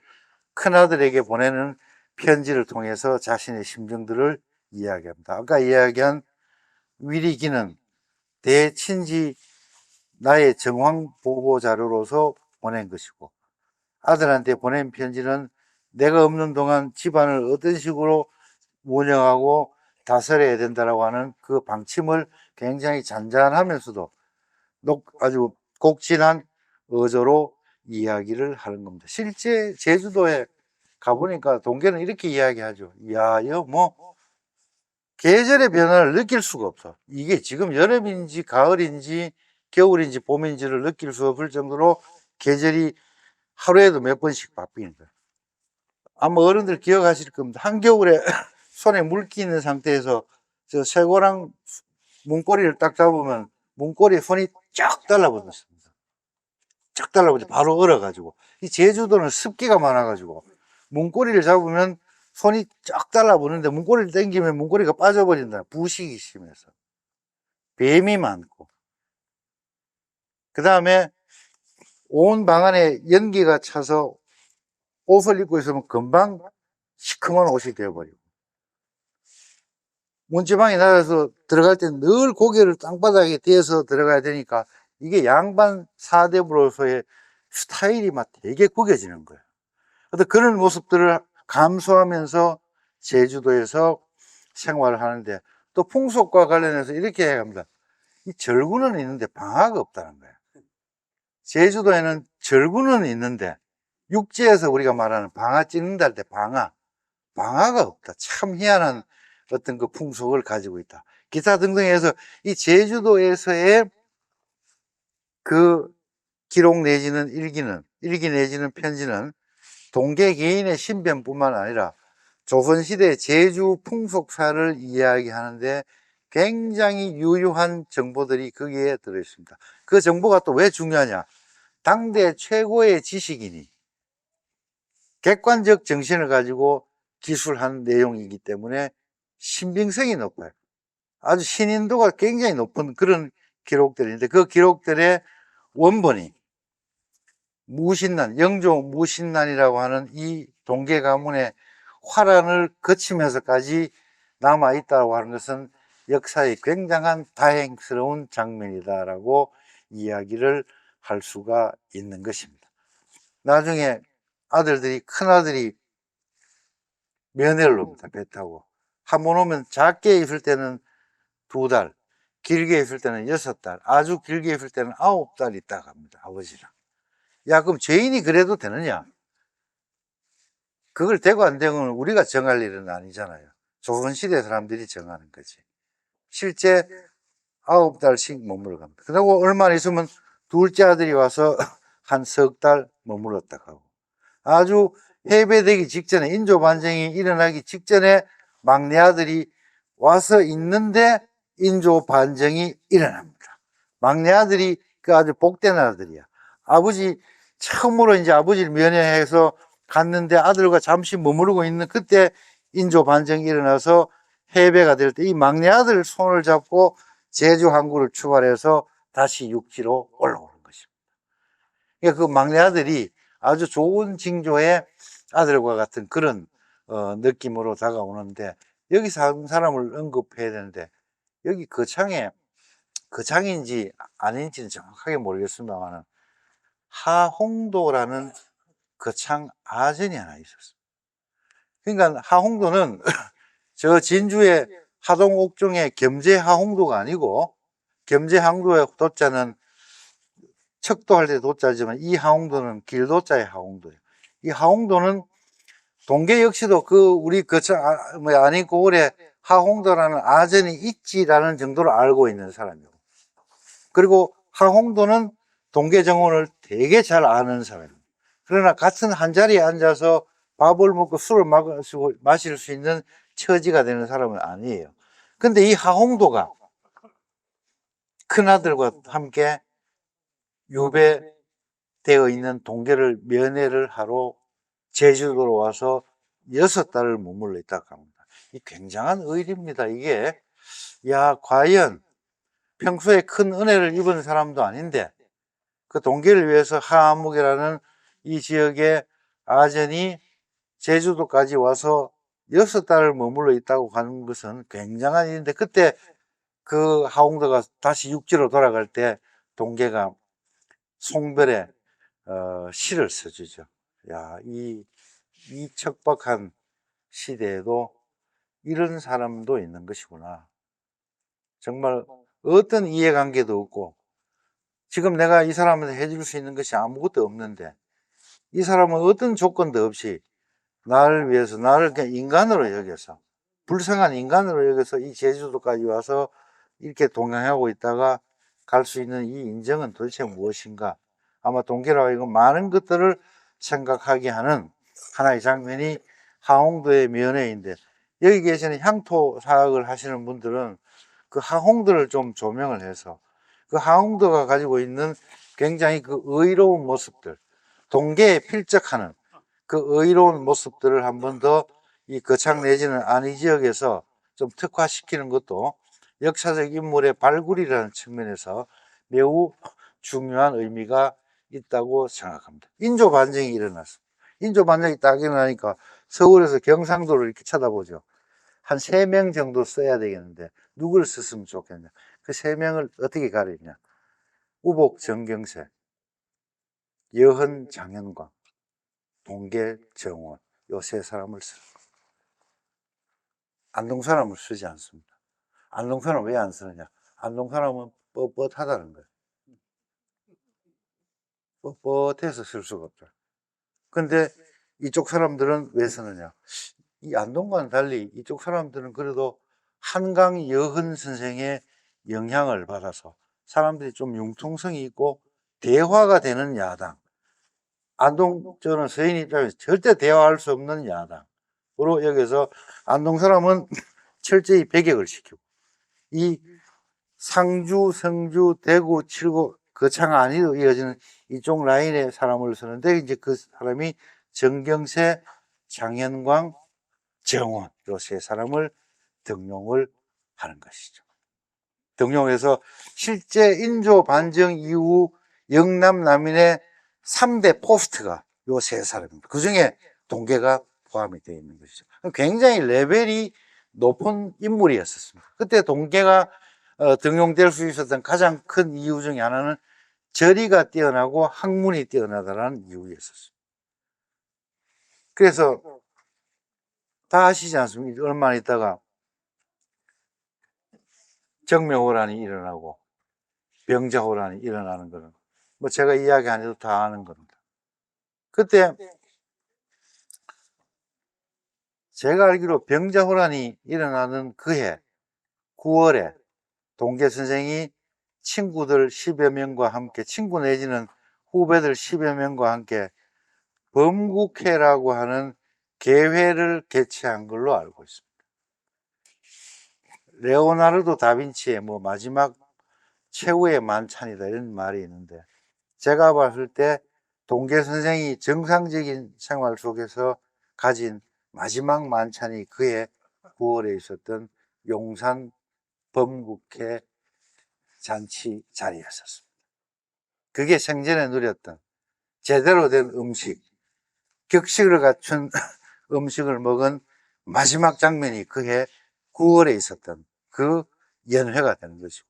큰아들에게 보내는 편지를 통해서 자신의 심정들을 이야기합니다. 아까 이야기한 위리기는 대친지 나의 정황 보고 자료로서 보낸 것이고, 아들한테 보낸 편지는 내가 없는 동안 집안을 어떤 식으로 운영하고 다스려야 된다라고 하는 그 방침을 굉장히 잔잔하면서도 아주 곡진한 어조로 이야기를 하는 겁니다. 실제 제주도에 가보니까 동계는 이렇게 이야기하죠. 이야, 이거 뭐 계절의 변화를 느낄 수가 없어. 이게 지금 여름인지 가을인지 겨울인지 봄인지를 느낄 수 없을 정도로 계절이 하루에도 몇 번씩 바뀌는 거예요. 아마 어른들 기억하실 겁니다. 한겨울에 손에 물기 있는 상태에서 저 쇠고랑 문고리를 딱 잡으면 문고리에 손이 쫙 달라붙었습니다. 쫙 달라붙어 바로 얼어가지고. 이 제주도는 습기가 많아가지고 문고리를 잡으면 손이 쫙 달라붙는데 문고리를 당기면 문고리가 빠져버린다. 부식이 심해서. 뱀이 많고. 그 다음에 온 방 안에 연기가 차서 옷을 입고 있으면 금방 시커먼 옷이 되어버리고, 문지방이 낮아서 들어갈 때 늘 고개를 땅바닥에 대서 들어가야 되니까 이게 양반 사대부로서의 스타일이 막 되게 구겨지는 거예요. 그런 모습들을 감수하면서 제주도에서 생활을 하는데, 또 풍속과 관련해서 이렇게 합니다. 이 절구는 있는데 방아가 없다는 거예요. 제주도에는 절구는 있는데 육지에서 우리가 말하는 방아 찍는다 할 때 방아가 없다. 참 희한한 어떤 그 풍속을 가지고 있다. 기타 등등 해서 이 제주도에서의 그 기록 내지는 일기 내지는 편지는 동계 개인의 신변뿐만 아니라 조선시대 제주 풍속사를 이야기하는데 굉장히 유효한 정보들이 거기에 들어있습니다. 그 정보가 또 왜 중요하냐? 당대 최고의 지식인이 객관적 정신을 가지고 기술한 내용이기 때문에 신빙성이 높아요. 아주 신인도가 굉장히 높은 그런 기록들인데, 그 기록들의 원본이 무신난, 영조 무신난이라고 하는 이 동계 가문의 화란을 거치면서까지 남아있다고 하는 것은 역사의 굉장한 다행스러운 장면이다라고 이야기를 할 수가 있는 것입니다. 나중에 큰아들이 면회를 옵니다. 배 타고. 한 번 오면 작게 있을 때는 2달, 길게 있을 때는 6달, 아주 길게 있을 때는 9달 있다 갑니다. 아버지랑. 야, 그럼 죄인이 그래도 되느냐? 그걸 되고 안 되고는 우리가 정할 일은 아니잖아요. 조선시대 사람들이 정하는 거지. 실제 9달씩 머물러 갑니다. 그리고 얼마 있으면 둘째 아들이 와서 한 석 달 머물렀다 가고. 아주 해배되기 직전에, 인조 반정이 일어나기 직전에 막내 아들이 와서 있는데 인조 반정이 일어납니다. 막내 아들이 그 아주 복된 아들이야. 처음으로 이제 아버지를 면회해서 갔는데 아들과 잠시 머무르고 있는 그때 인조 반정이 일어나서 해배가 될 때 이 막내 아들 손을 잡고 제주 항구를 출발해서 다시 육지로 올라오는 것입니다. 그러니까 그 막내 아들이 아주 좋은 징조의 아들과 같은 그런 느낌으로 다가오는데, 여기서 한 사람을 언급해야 되는데, 여기 거창인지 아닌지는 정확하게 모르겠습니다만 하홍도라는 거창 아전이 하나 있었어요. 그러니까 하홍도는 저 진주의 하동 옥중의 겸재 하홍도가 아니고 겸재항도의 도자는 척도할 때 도자지만 이 하홍도는 길도자의 하홍도예요. 이 하홍도는 동계 역시도 우리 아니 고을에 하홍도라는 아전이 있지라는 정도로 알고 있는 사람이고, 그리고 하홍도는 동계정원을 되게 잘 아는 사람이에요. 그러나 같은 한 자리에 앉아서 밥을 먹고 술을 마실 수 있는 처지가 되는 사람은 아니에요. 근데 이 하홍도가 큰아들과 함께 유배되어 있는 동계를 면회를 하러 제주도로 와서 6달을 머물러 있다고 합니다. 이 굉장한 의리입니다. 이게, 야, 과연 평소에 큰 은혜를 입은 사람도 아닌데 그 동계를 위해서 하암묵이라는 이 지역의 아전이 제주도까지 와서 6달을 머물러 있다고 하는 것은 굉장한 일인데, 그때 그 하홍도가 다시 육지로 돌아갈 때 동계가 송별에 시를 써주죠. 야, 이 척박한 시대에도 이런 사람도 있는 것이구나. 정말 어떤 이해관계도 없고, 지금 내가 이 사람한테 해줄 수 있는 것이 아무것도 없는데 이 사람은 어떤 조건도 없이 나를 위해서, 나를 그냥 인간으로 여겨서, 불쌍한 인간으로 여겨서 이 제주도까지 와서 이렇게 동행하고 있다가 갈 수 있는 이 인정은 도대체 무엇인가? 아마 동계라고 이거 많은 것들을 생각하게 하는 하나의 장면이 하홍도의 면회인데, 여기 계시는 향토 사학을 하시는 분들은 그 하홍도를 좀 조명을 해서 그 하홍도가 가지고 있는 굉장히 그 의로운 모습들, 동계에 필적하는 그 의로운 모습들을 한 번 더 이 거창 내지는 안희 지역에서 좀 특화시키는 것도 역사적 인물의 발굴이라는 측면에서 매우 중요한 의미가 있다고 생각합니다. 인조 반정이 일어났습니다. 인조 반정이 딱 일어나니까 서울에서 경상도를 이렇게 쳐다보죠. 한 3명 정도 써야 되겠는데 누구를 썼으면 좋겠냐. 그 3명을 어떻게 가리냐. 우복 정경세, 여헌 장현광, 동계 정원, 요 3사람을 쓰는 거예요. 안동 사람을 쓰지 않습니다. 안동 사람은 왜 안 쓰느냐. 안동 사람은 뻣뻣하다는 거예요. 뻣뻣해서 쓸 수가 없죠. 근데 이쪽 사람들은 왜 쓰느냐. 이 안동과는 달리 이쪽 사람들은 그래도 한강 여헌 선생의 영향을 받아서 사람들이 좀 융통성이 있고 대화가 되는 야당. 안동, 저는 서인 입장에서 절대 대화할 수 없는 야당으로 여기서 안동 사람은 철저히 배격을 시키고, 이 상주, 성주, 대구, 칠구, 거창 안으로 이어지는 이쪽 라인의 사람을 쓰는데, 이제 그 사람이 정경세, 장현광, 정원, 요 3사람을 등용을 하는 것이죠. 등용해서 실제 인조 반정 이후 영남 남인의 3대 포스트가 요 3사람입니다. 그 중에 동계가 포함이 되어 있는 것이죠. 굉장히 레벨이 높은 인물이었습니다. 그때 동계가 등용될 수 있었던 가장 큰 이유 중에 하나는 저리가 뛰어나고 학문이 뛰어나다라는 이유였었습니다. 그래서 다 아시지 않습니까? 얼마 있다가 정명호란이 일어나고 병자호란이 일어나는 거는 뭐 제가 이야기 안 해도 다 아는 겁니다. 그때 제가 알기로 병자호란이 일어나는 그해 9월에 동계 선생이 친구들 10여 명과 함께, 친구 내지는 후배들 10여 명과 함께 범국회라고 하는 개회를 개최한 걸로 알고 있습니다. 레오나르도 다빈치의 뭐 마지막 최후의 만찬이다 이런 말이 있는데, 제가 봤을 때 동계 선생이 정상적인 생활 속에서 가진 마지막 만찬이 그해 9월에 있었던 용산 범국회 잔치 자리였었습니다. 그게 생전에 누렸던 제대로 된 음식, 격식을 갖춘 음식을 먹은 마지막 장면이 그해 9월에 있었던 그 연회가 되는 것이고,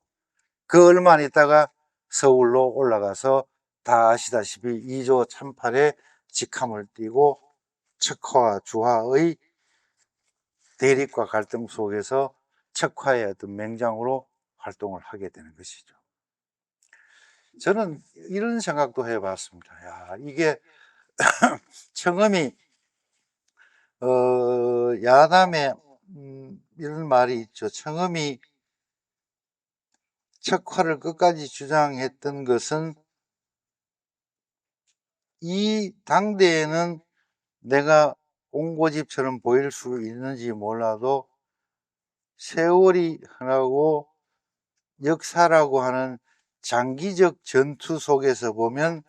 그 얼마 안 있다가 서울로 올라가서 다 아시다시피 2조 1008의 직함을 띠고 척화와 주화의 대립과 갈등 속에서 척화의 어떤 맹장으로 활동을 하게 되는 것이죠. 저는 이런 생각도 해봤습니다. 야, 이게 청음이 야담에 이런 말이 있죠. 청음이 척화를 끝까지 주장했던 것은 이 당대에는 내가 옹고집처럼 보일 수 있는지 몰라도 세월이 흐르고 역사라고 하는 장기적 전투 속에서 보면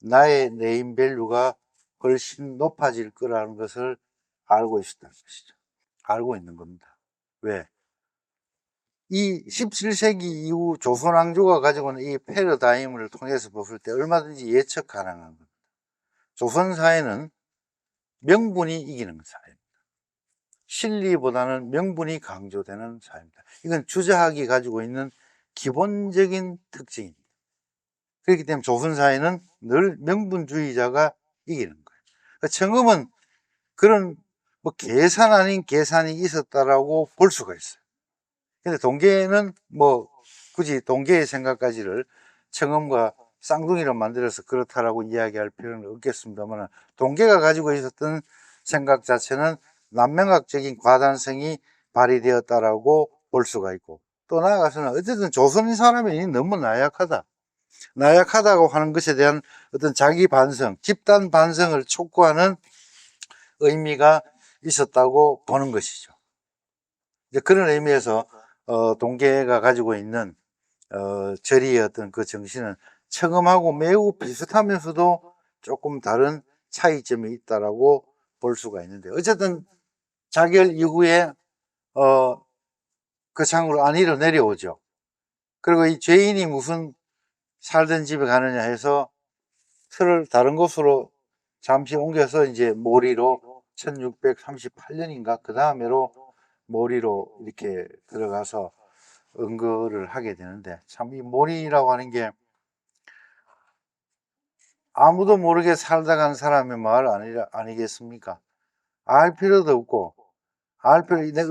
나의 네임밸류가 훨씬 높아질 거라는 것을 알고 있었다는 것이죠. 알고 있는 겁니다. 왜? 이 17세기 이후 조선왕조가 가지고 있는 이 패러다임을 통해서 봤을 때 얼마든지 예측 가능한 겁니다. 조선 사회는 명분이 이기는 사회입니다. 실리보다는 명분이 강조되는 사회입니다. 이건 주자학이 가지고 있는 기본적인 특징입니다. 그렇기 때문에 조선 사회는 늘 명분주의자가 이기는 거예요. 그러니까 청음은 그런 뭐 계산 아닌 계산이 있었다라고 볼 수가 있어요. 근데 동계는 뭐 굳이 동계의 생각까지를 청음과 쌍둥이로 만들어서 그렇다라고 이야기할 필요는 없겠습니다만, 동계가 가지고 있었던 생각 자체는 난명학적인 과단성이 발휘되었다라고 볼 수가 있고, 또 나아가서는 어쨌든 조선인 사람이 너무 나약하다고 하는 것에 대한 어떤 자기 반성, 집단 반성을 촉구하는 의미가 있었다고 보는 것이죠. 이제 그런 의미에서 동계가 가지고 있는 절의의 어떤 그 정신은 청음하고 매우 비슷하면서도 조금 다른 차이점이 있다라고 볼 수가 있는데, 어쨌든 자결 이후에 그 창으로 안위로 내려오죠. 그리고 이 죄인이 무슨 살던 집에 가느냐 해서 틀을 다른 곳으로 잠시 옮겨서 이제 모리로 1638년인가 그 다음에로 모리로 이렇게 들어가서 은거를 하게 되는데, 참 이 모리라고 하는 게 아무도 모르게 살다 간 사람의 말 아니겠습니까? 알 필요도 없고,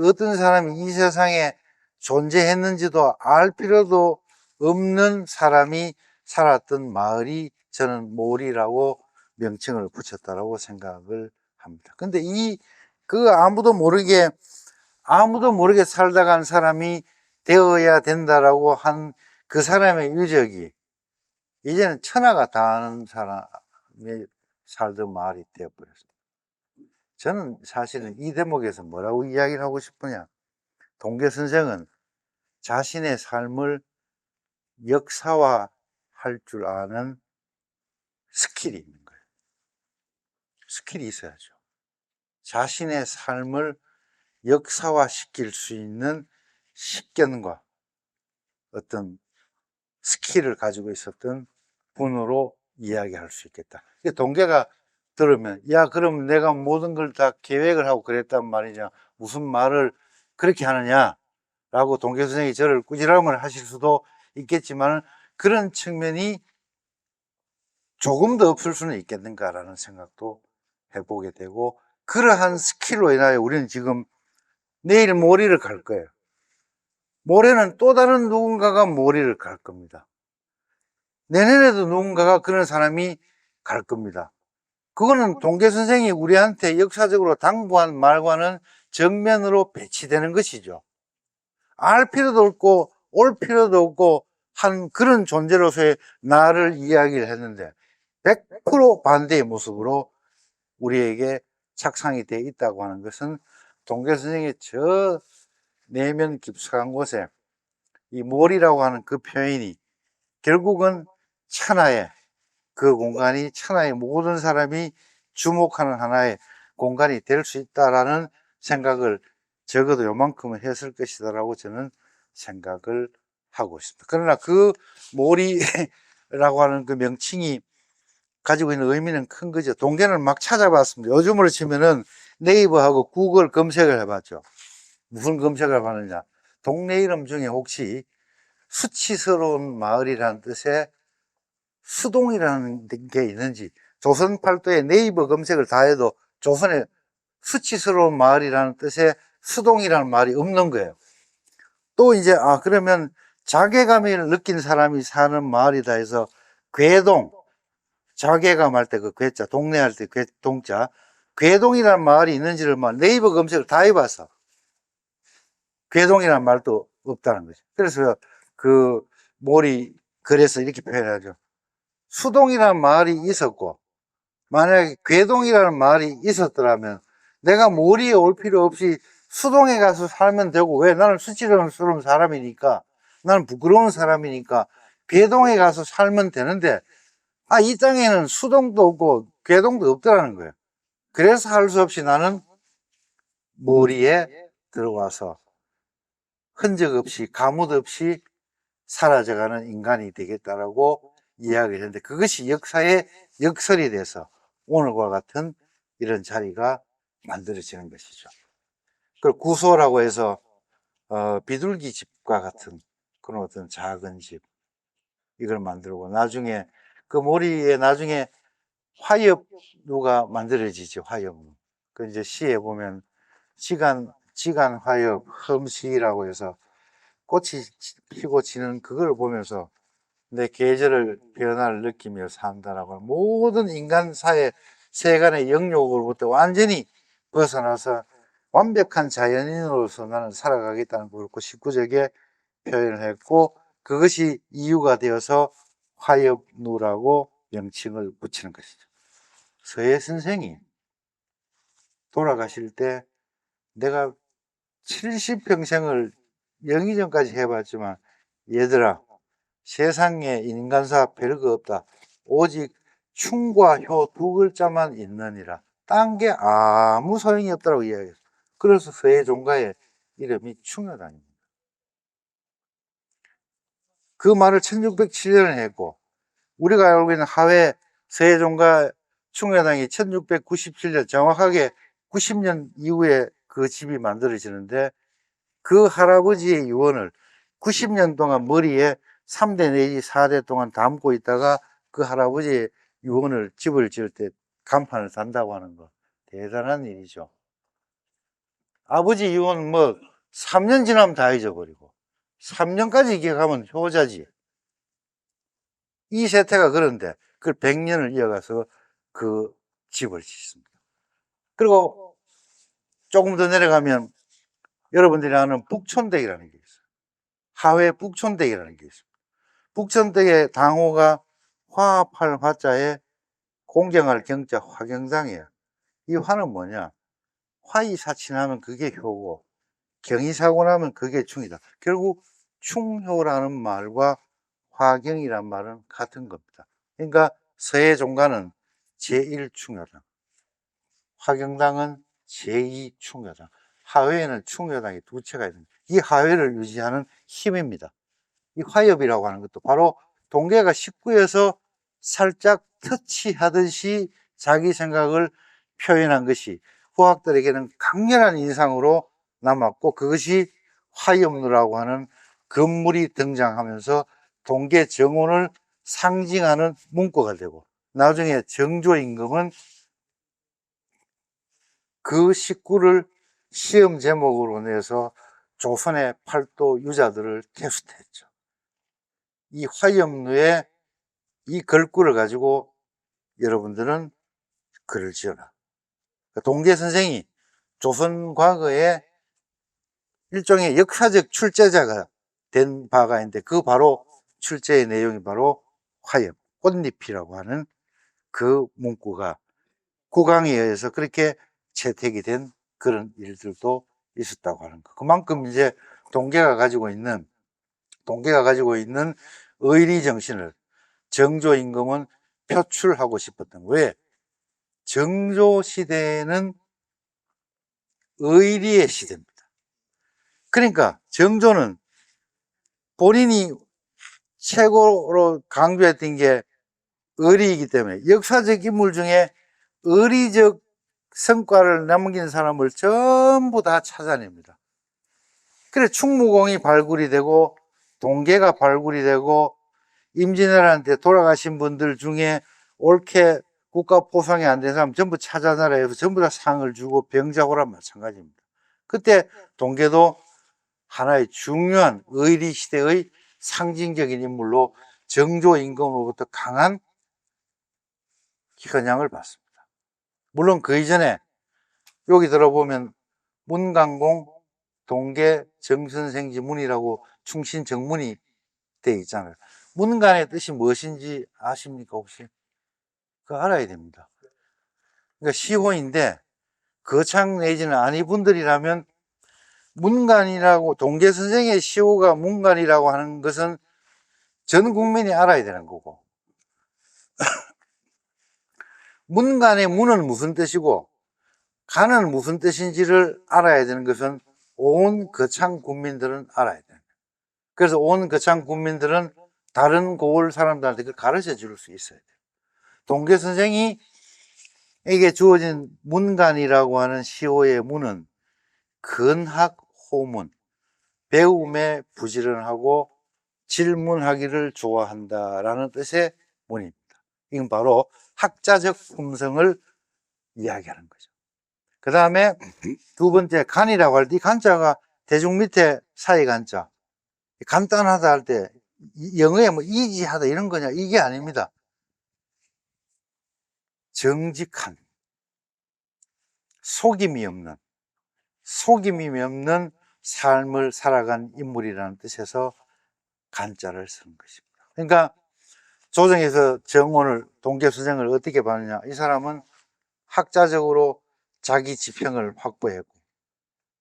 어떤 사람이 이 세상에 존재했는지도 알 필요도 없는 사람이 살았던 마을이 저는 모리라고 명칭을 붙였다라고 생각을 합니다. 근데 아무도 모르게 살다 간 사람이 되어야 된다라고 한 그 사람의 유적이 이제는 천하가 다 아는 사람이 살던 마을이 되어버렸습니다. 저는 사실은 이 대목에서 뭐라고 이야기를 하고 싶으냐, 동계 선생은 자신의 삶을 역사화할 줄 아는 스킬이 있는 거예요. 스킬이 있어야죠. 자신의 삶을 역사화시킬 수 있는 식견과 어떤 스킬을 가지고 있었던 분으로 이야기할 수 있겠다. 동계가 들으면, 야, 그럼 내가 모든 걸 다 계획을 하고 그랬단 말이냐, 무슨 말을 그렇게 하느냐 라고 동계 선생이 저를 꾸지람을 하실 수도 있겠지만, 그런 측면이 조금 더 없을 수는 있겠는가라는 생각도 해보게 되고, 그러한 스킬로 인하여 우리는 지금 내일 모리를 갈 거예요. 모레는 또 다른 누군가가 모리를 갈 겁니다. 내년에도 누군가가 그런 사람이 갈 겁니다. 그거는 동계 선생이 우리한테 역사적으로 당부한 말과는 정면으로 배치되는 것이죠. 알 필요도 없고 올 필요도 없고 한 그런 존재로서의 나를 이야기를 했는데 100% 반대의 모습으로 우리에게 착상이 되어 있다고 하는 것은 동계 선생의 저 내면 깊숙한 곳에 이 몰이라고 하는 그 표현이 결국은 천하의 그 공간이 천하의 모든 사람이 주목하는 하나의 공간이 될 수 있다라는 생각을 적어도 요만큼은 했을 것이다라고 저는 생각을 하고 있습니다. 그러나 그 몰이라고 하는 그 명칭이 가지고 있는 의미는 큰 거죠. 동계는 막 찾아봤습니다. 요즘으로 치면은 네이버하고 구글 검색을 해봤죠. 무슨 검색을 하느냐. 동네 이름 중에 혹시 수치스러운 마을이라는 뜻의 수동이라는 게 있는지, 조선 팔도에 네이버 검색을 다 해도 조선에 수치스러운 마을이라는 뜻의 수동이라는 말이 없는 거예요. 또 이제 그러면 자괴감을 느낀 사람이 사는 마을이다 해서 괴동, 자괴감 할 때 그 괴자, 동네 할 때 동자, 괴동이라는 마을이 있는지를 네이버 검색을 다 해봐서 괴동이라는 말도 없다는 거죠. 그래서 그 몰이 그래서 이렇게 표현하죠. 수동이라는 마을이 있었고 만약에 괴동이라는 말이 있었더라면 내가 몰이에 올 필요 없이 수동에 가서 살면 되고, 왜? 나는 수치스러운 사람이니까, 나는 부끄러운 사람이니까 괴동에 가서 살면 되는데, 이 땅에는 수동도 없고 괴동도 없더라는 거예요. 그래서 할 수 없이 나는 몰이에 들어와서 흔적 없이 가뭇 없이 사라져가는 인간이 되겠다라고 이야기를 했는데, 그것이 역사의 역설이 돼서 오늘과 같은 이런 자리가 만들어지는 것이죠. 그걸 구소라고 해서 비둘기 집과 같은 그런 어떤 작은 집, 이걸 만들고, 나중에 그 모리에 나중에 화엽루가 만들어지죠. 화엽루. 그 이제 시에 보면 지간 화엽 흠시라고 해서 꽃이 피고 지는 그걸 보면서 내 계절을 변화를 느끼며 산다라고, 모든 인간 사회 세간의 영역으로부터 완전히 벗어나서 완벽한 자연인으로서 나는 살아가겠다는 걸 그렇고 19절에 표현을 했고, 그것이 이유가 되어서 화엽루라고 명칭을 붙이는 것이죠. 서예 선생이 돌아가실 때 내가 70평생을 영의정까지 해봤지만, 얘들아, 세상에 인간사 별거 없다. 오직 충과 효 두 글자만 있느니라. 딴 게 아무 소용이 없다고 이야기했어요. 그래서 서예종가의 이름이 충효당입니다. 그 말을 1607년에 했고, 우리가 알고 있는 하회 서예종가 충효당이 1697년, 정확하게 90년 이후에 그 집이 만들어지는데, 그 할아버지의 유언을 90년 동안 머리에 3대 내지 4대 동안 담고 있다가 그 할아버지의 유언을 집을 지을 때 간판을 단다고 하는 거, 대단한 일이죠. 아버지 유언 3년 지나면 다 잊어버리고 3년까지 기억하면 효자지. 이 세태가 그런데 그걸 100년을 이어가서 그 집을 짓습니다. 그리고 조금 더 내려가면 여러분들이 아는 북촌댁이라는 게 있어요. 하회 북촌댁이라는 게 있습니다. 북촌댁의 당호가 화합할 화자에 공경할 경자 화경당이에요. 이 화는 뭐냐? 화이사친하면 그게 효고 경이사고 나면 그게 충이다. 결국 충효라는 말과 화경이란 말은 같은 겁니다. 그러니까 서예종가는 제1충효당, 화경당은 제2충효당, 하회에는 충효당이 두 채가 있습니다. 이 하회를 유지하는 힘입니다. 이 화엽이라고 하는 것도 바로 동계가 19에서 살짝 터치하듯이 자기 생각을 표현한 것이 후학들에게는 강렬한 인상으로 남았고, 그것이 화엽루라고 하는 건물이 등장하면서 동계 정원을 상징하는 문구가 되고, 나중에 정조임금은 그 식구를 시험 제목으로 내서 조선의 팔도 유자들을 퇴수했죠. 이 화엽루에 이 걸구를 가지고 여러분들은 글을 지어라. 동계 선생이 조선 과거에 일종의 역사적 출제자가 된 바가 있는데, 그 바로 출제의 내용이 바로 화엽, 꽃잎이라고 하는 그 문구가 국왕에 의해서 그렇게 채택이 된 그런 일들도 있었다고 하는 거. 그만큼 이제 동계가 가지고 있는 의리 정신을 정조 임금은 표출하고 싶었던 거예요. 왜? 정조 시대는 의리의 시대입니다. 그러니까 정조는 본인이 최고로 강조했던 게 의리이기 때문에 역사적 인물 중에 의리적 성과를 남긴 사람을 전부 다 찾아냅니다. 그래 충무공이 발굴이 되고 동계가 발굴이 되고 임진왜란때 돌아가신 분들 중에 옳게 국가 포상이 안 된 사람 전부 찾아내라 해서 전부 다 상을 주고 병자호란 마찬가지입니다. 그때 동계도 하나의 중요한 의리 시대의 상징적인 인물로 정조 임금으로부터 강한 현향을 받습니다. 물론 그 이전에 여기 들어보면 문강공 동계 정선생지 문이라고 충신 정문이 돼 있잖아요. 문간의 뜻이 무엇인지 아십니까 혹시? 그거 알아야 됩니다. 그러니까 시호인데 거창 내지는 아니분들이라면 문간이라고 동계 선생의 시호가 문간이라고 하는 것은 전 국민이 알아야 되는 거고, 문간의 문은 무슨 뜻이고 간은 무슨 뜻인지를 알아야 되는 것은 온 거창 국민들은 알아야 돼요. 그래서 온 거창 국민들은 다른 고을 사람들한테 그걸 가르쳐 줄 수 있어야 돼요. 동계 선생이 에게 주어진 문간이라고 하는 시호의 문은 근학 호문, 배움에 부지런하고 질문하기를 좋아한다라는 뜻의 문입니다. 이건 바로 학자적 품성을 이야기하는 거죠. 그 다음에 두 번째 간이라고 할 때 이 간자가 대중 밑에 사이 간자, 간단하다 할 때 영어에 뭐 이지하다 이런 거냐, 이게 아닙니다. 정직한, 속임이 없는 삶을 살아간 인물이라는 뜻에서 간자를 쓴 것입니다. 그러니까 조정에서 정원을, 동계수생을 어떻게 봤느냐, 이 사람은 학자적으로 자기 지평을 확보했고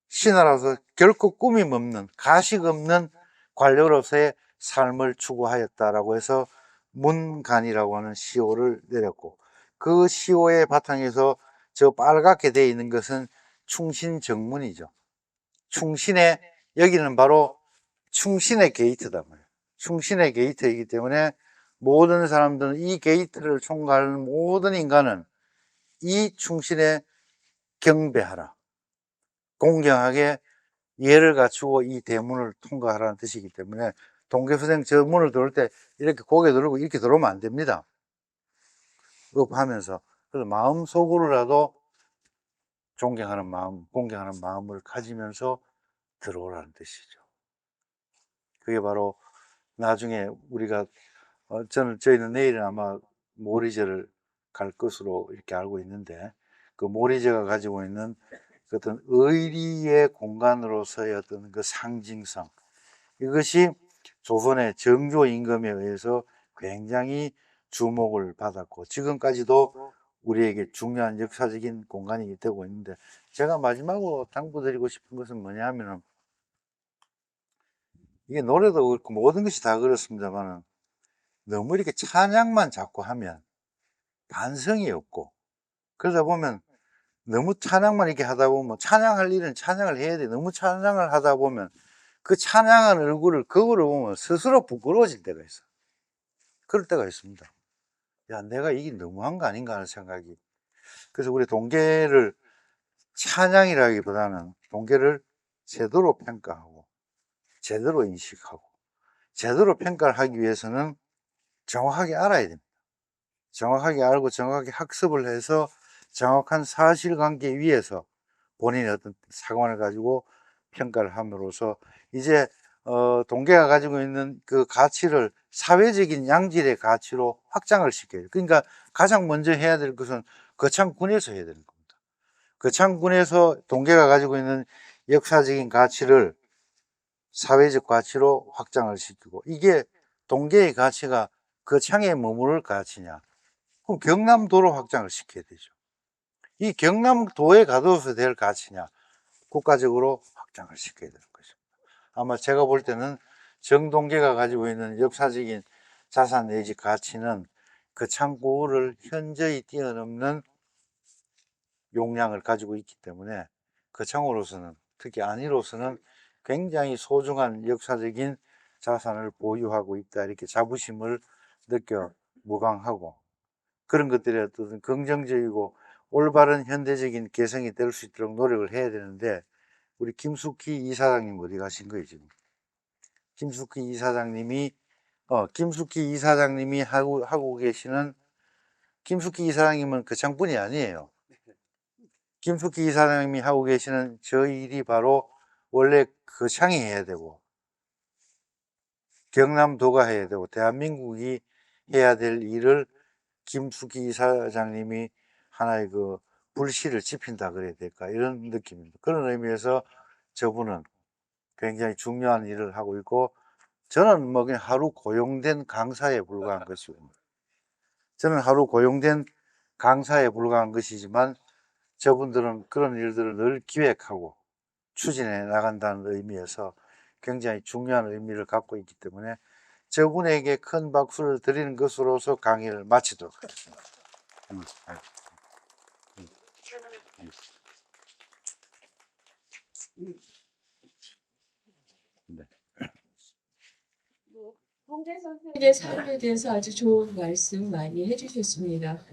신하로서 결코 꾸밈 없는, 가식 없는 관료로서의 삶을 추구하였다라고 해서 문간이라고 하는 시호를 내렸고, 그 시호의 바탕에서 저 빨갛게 되어 있는 것은 충신정문이죠. 충신의, 여기는 바로 충신의 게이트다 말이에요. 충신의 게이트이기 때문에 모든 사람들은 이 게이트를 총괄하는 모든 인간은 이 충신에 경배하라, 공경하게 예를 갖추고 이 대문을 통과하라는 뜻이기 때문에 동계수생 저 문을 들어올 때 이렇게 고개 들고 이렇게 들어오면 안 됩니다. 하면서 그래서 마음속으로라도 존경하는 마음, 공경하는 마음을 가지면서 들어오라는 뜻이죠. 그게 바로 나중에 우리가 저희는 내일은 아마 모리제를 갈 것으로 이렇게 알고 있는데, 그 모리제가 가지고 있는 그 어떤 의리의 공간으로서의 어떤 그 상징성, 이것이 조선의 정조 임금에 의해서 굉장히 주목을 받았고 지금까지도 우리에게 중요한 역사적인 공간이 되고 있는데, 제가 마지막으로 당부드리고 싶은 것은 뭐냐면은, 이게 노래도 그렇고 모든 것이 다 그렇습니다만은 너무 이렇게 찬양만 자꾸 하면 반성이 없고, 그러다 보면 너무 찬양만 이렇게 하다 보면, 찬양할 일은 찬양을 해야 돼. 너무 찬양을 하다 보면 그 찬양한 얼굴을 거울을 보면 스스로 부끄러워질 때가 있어. 그럴 때가 있습니다. 야, 내가 이게 너무한 거 아닌가 하는 생각이. 그래서 우리 동계를 찬양이라기보다는 동계를 제대로 평가하고 제대로 인식하고 제대로 평가를 하기 위해서는 정확하게 알아야 됩니다. 정확하게 알고 정확하게 학습을 해서 정확한 사실관계 위에서 본인의 어떤 사관을 가지고 평가를 함으로써 이제 동계가 가지고 있는 그 가치를 사회적인 양질의 가치로 확장을 시켜요. 그러니까 가장 먼저 해야 될 것은 거창군에서 해야 되는 겁니다. 거창군에서 동계가 가지고 있는 역사적인 가치를 사회적 가치로 확장을 시키고, 이게 동계의 가치가 거창에 머무를 가치냐, 그럼 경남도로 확장을 시켜야 되죠. 이 경남도에 가둬서 될 가치냐, 국가적으로 확장을 시켜야 되는 것입니다. 아마 제가 볼 때는 정동계가 가지고 있는 역사적인 자산 내지 가치는 거창고를 현저히 뛰어넘는 용량을 가지고 있기 때문에 거창으로서는, 특히 안희로서는 굉장히 소중한 역사적인 자산을 보유하고 있다, 이렇게 자부심을 느껴 무방하고, 그런 것들이 어떤 긍정적이고 올바른 현대적인 개성이 될 수 있도록 노력을 해야 되는데, 우리 김숙희 이사장님 어디 가신 거예요 지금? 김숙희 이사장님이 하고 계시는, 김숙희 이사장님은 거창분이 아니에요. 김숙희 이사장님이 하고 계시는 저 일이 바로 원래 거창이 해야 되고 경남도가 해야 되고 대한민국이 해야 될 일을 김숙희 이사장님이 하나의 그 불씨를 지핀다 그래야 될까 이런 느낌입니다. 그런 의미에서 저분은 굉장히 중요한 일을 하고 있고 저는 뭐 그냥 하루 고용된 강사에 불과한 것이고 저는 하루 고용된 강사에 불과한 것이지만 저분들은 그런 일들을 늘 기획하고 추진해 나간다는 의미에서 굉장히 중요한 의미를 갖고 있기 때문에 저분에게 큰 박수를 드리는 것으로서 강의를 마치도록 하겠습니다. 네. 홍대 선생의 삶에 대해서 아주 좋은 말씀 많이 해주셨습니다.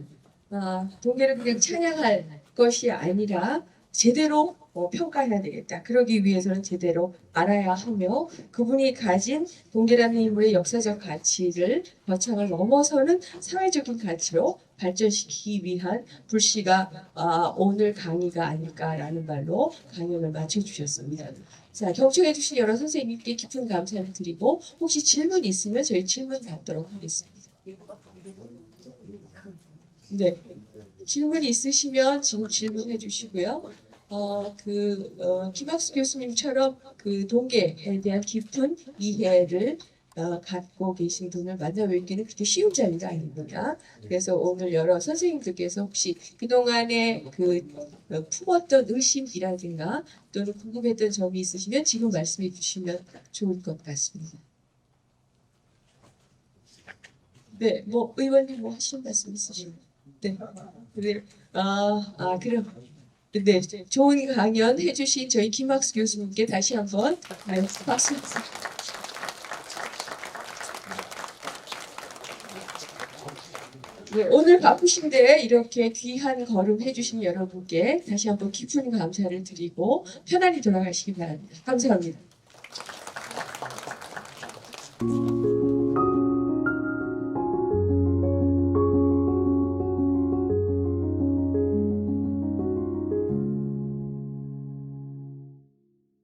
동계를 그냥 찬양할 것이 아니라 제대로 평가해야 되겠다. 그러기 위해서는 제대로 알아야 하며 그분이 가진 동계라는 인물의 역사적 가치를 거창을 넘어서는 사회적인 가치로 발전시키기 위한 불씨가 오늘 강의가 아닐까라는 말로 강연을 마쳐주셨습니다. 자, 경청해주신 여러 선생님께 깊은 감사를 드리고 혹시 질문 있으면 저희 질문 받도록 하겠습니다. 네, 질문 있으시면 지금 질문해 주시고요. 김학수 교수님처럼 그 동계에 대한 깊은 이해를 갖고 계신 분을 만나뵙기는 그렇게 쉬운 자리가 아닙니다. 그래서 오늘 여러 선생님들께서 혹시 그동안에 품었던 의심이라든가 또는 궁금했던 점이 있으시면 지금 말씀해 주시면 좋을 것 같습니다. 네, 뭐 의원님 뭐 하신 말씀 있으신가요? 네. 네. 그럼 네, 좋은 강연 해주신 저희 김학수 교수님께 다시 한번 박수. 네, 오늘 바쁘신데 이렇게 귀한 걸음 해주신 여러분께 다시 한번 깊은 감사를 드리고 편안히 돌아가시기 바랍니다. 감사합니다.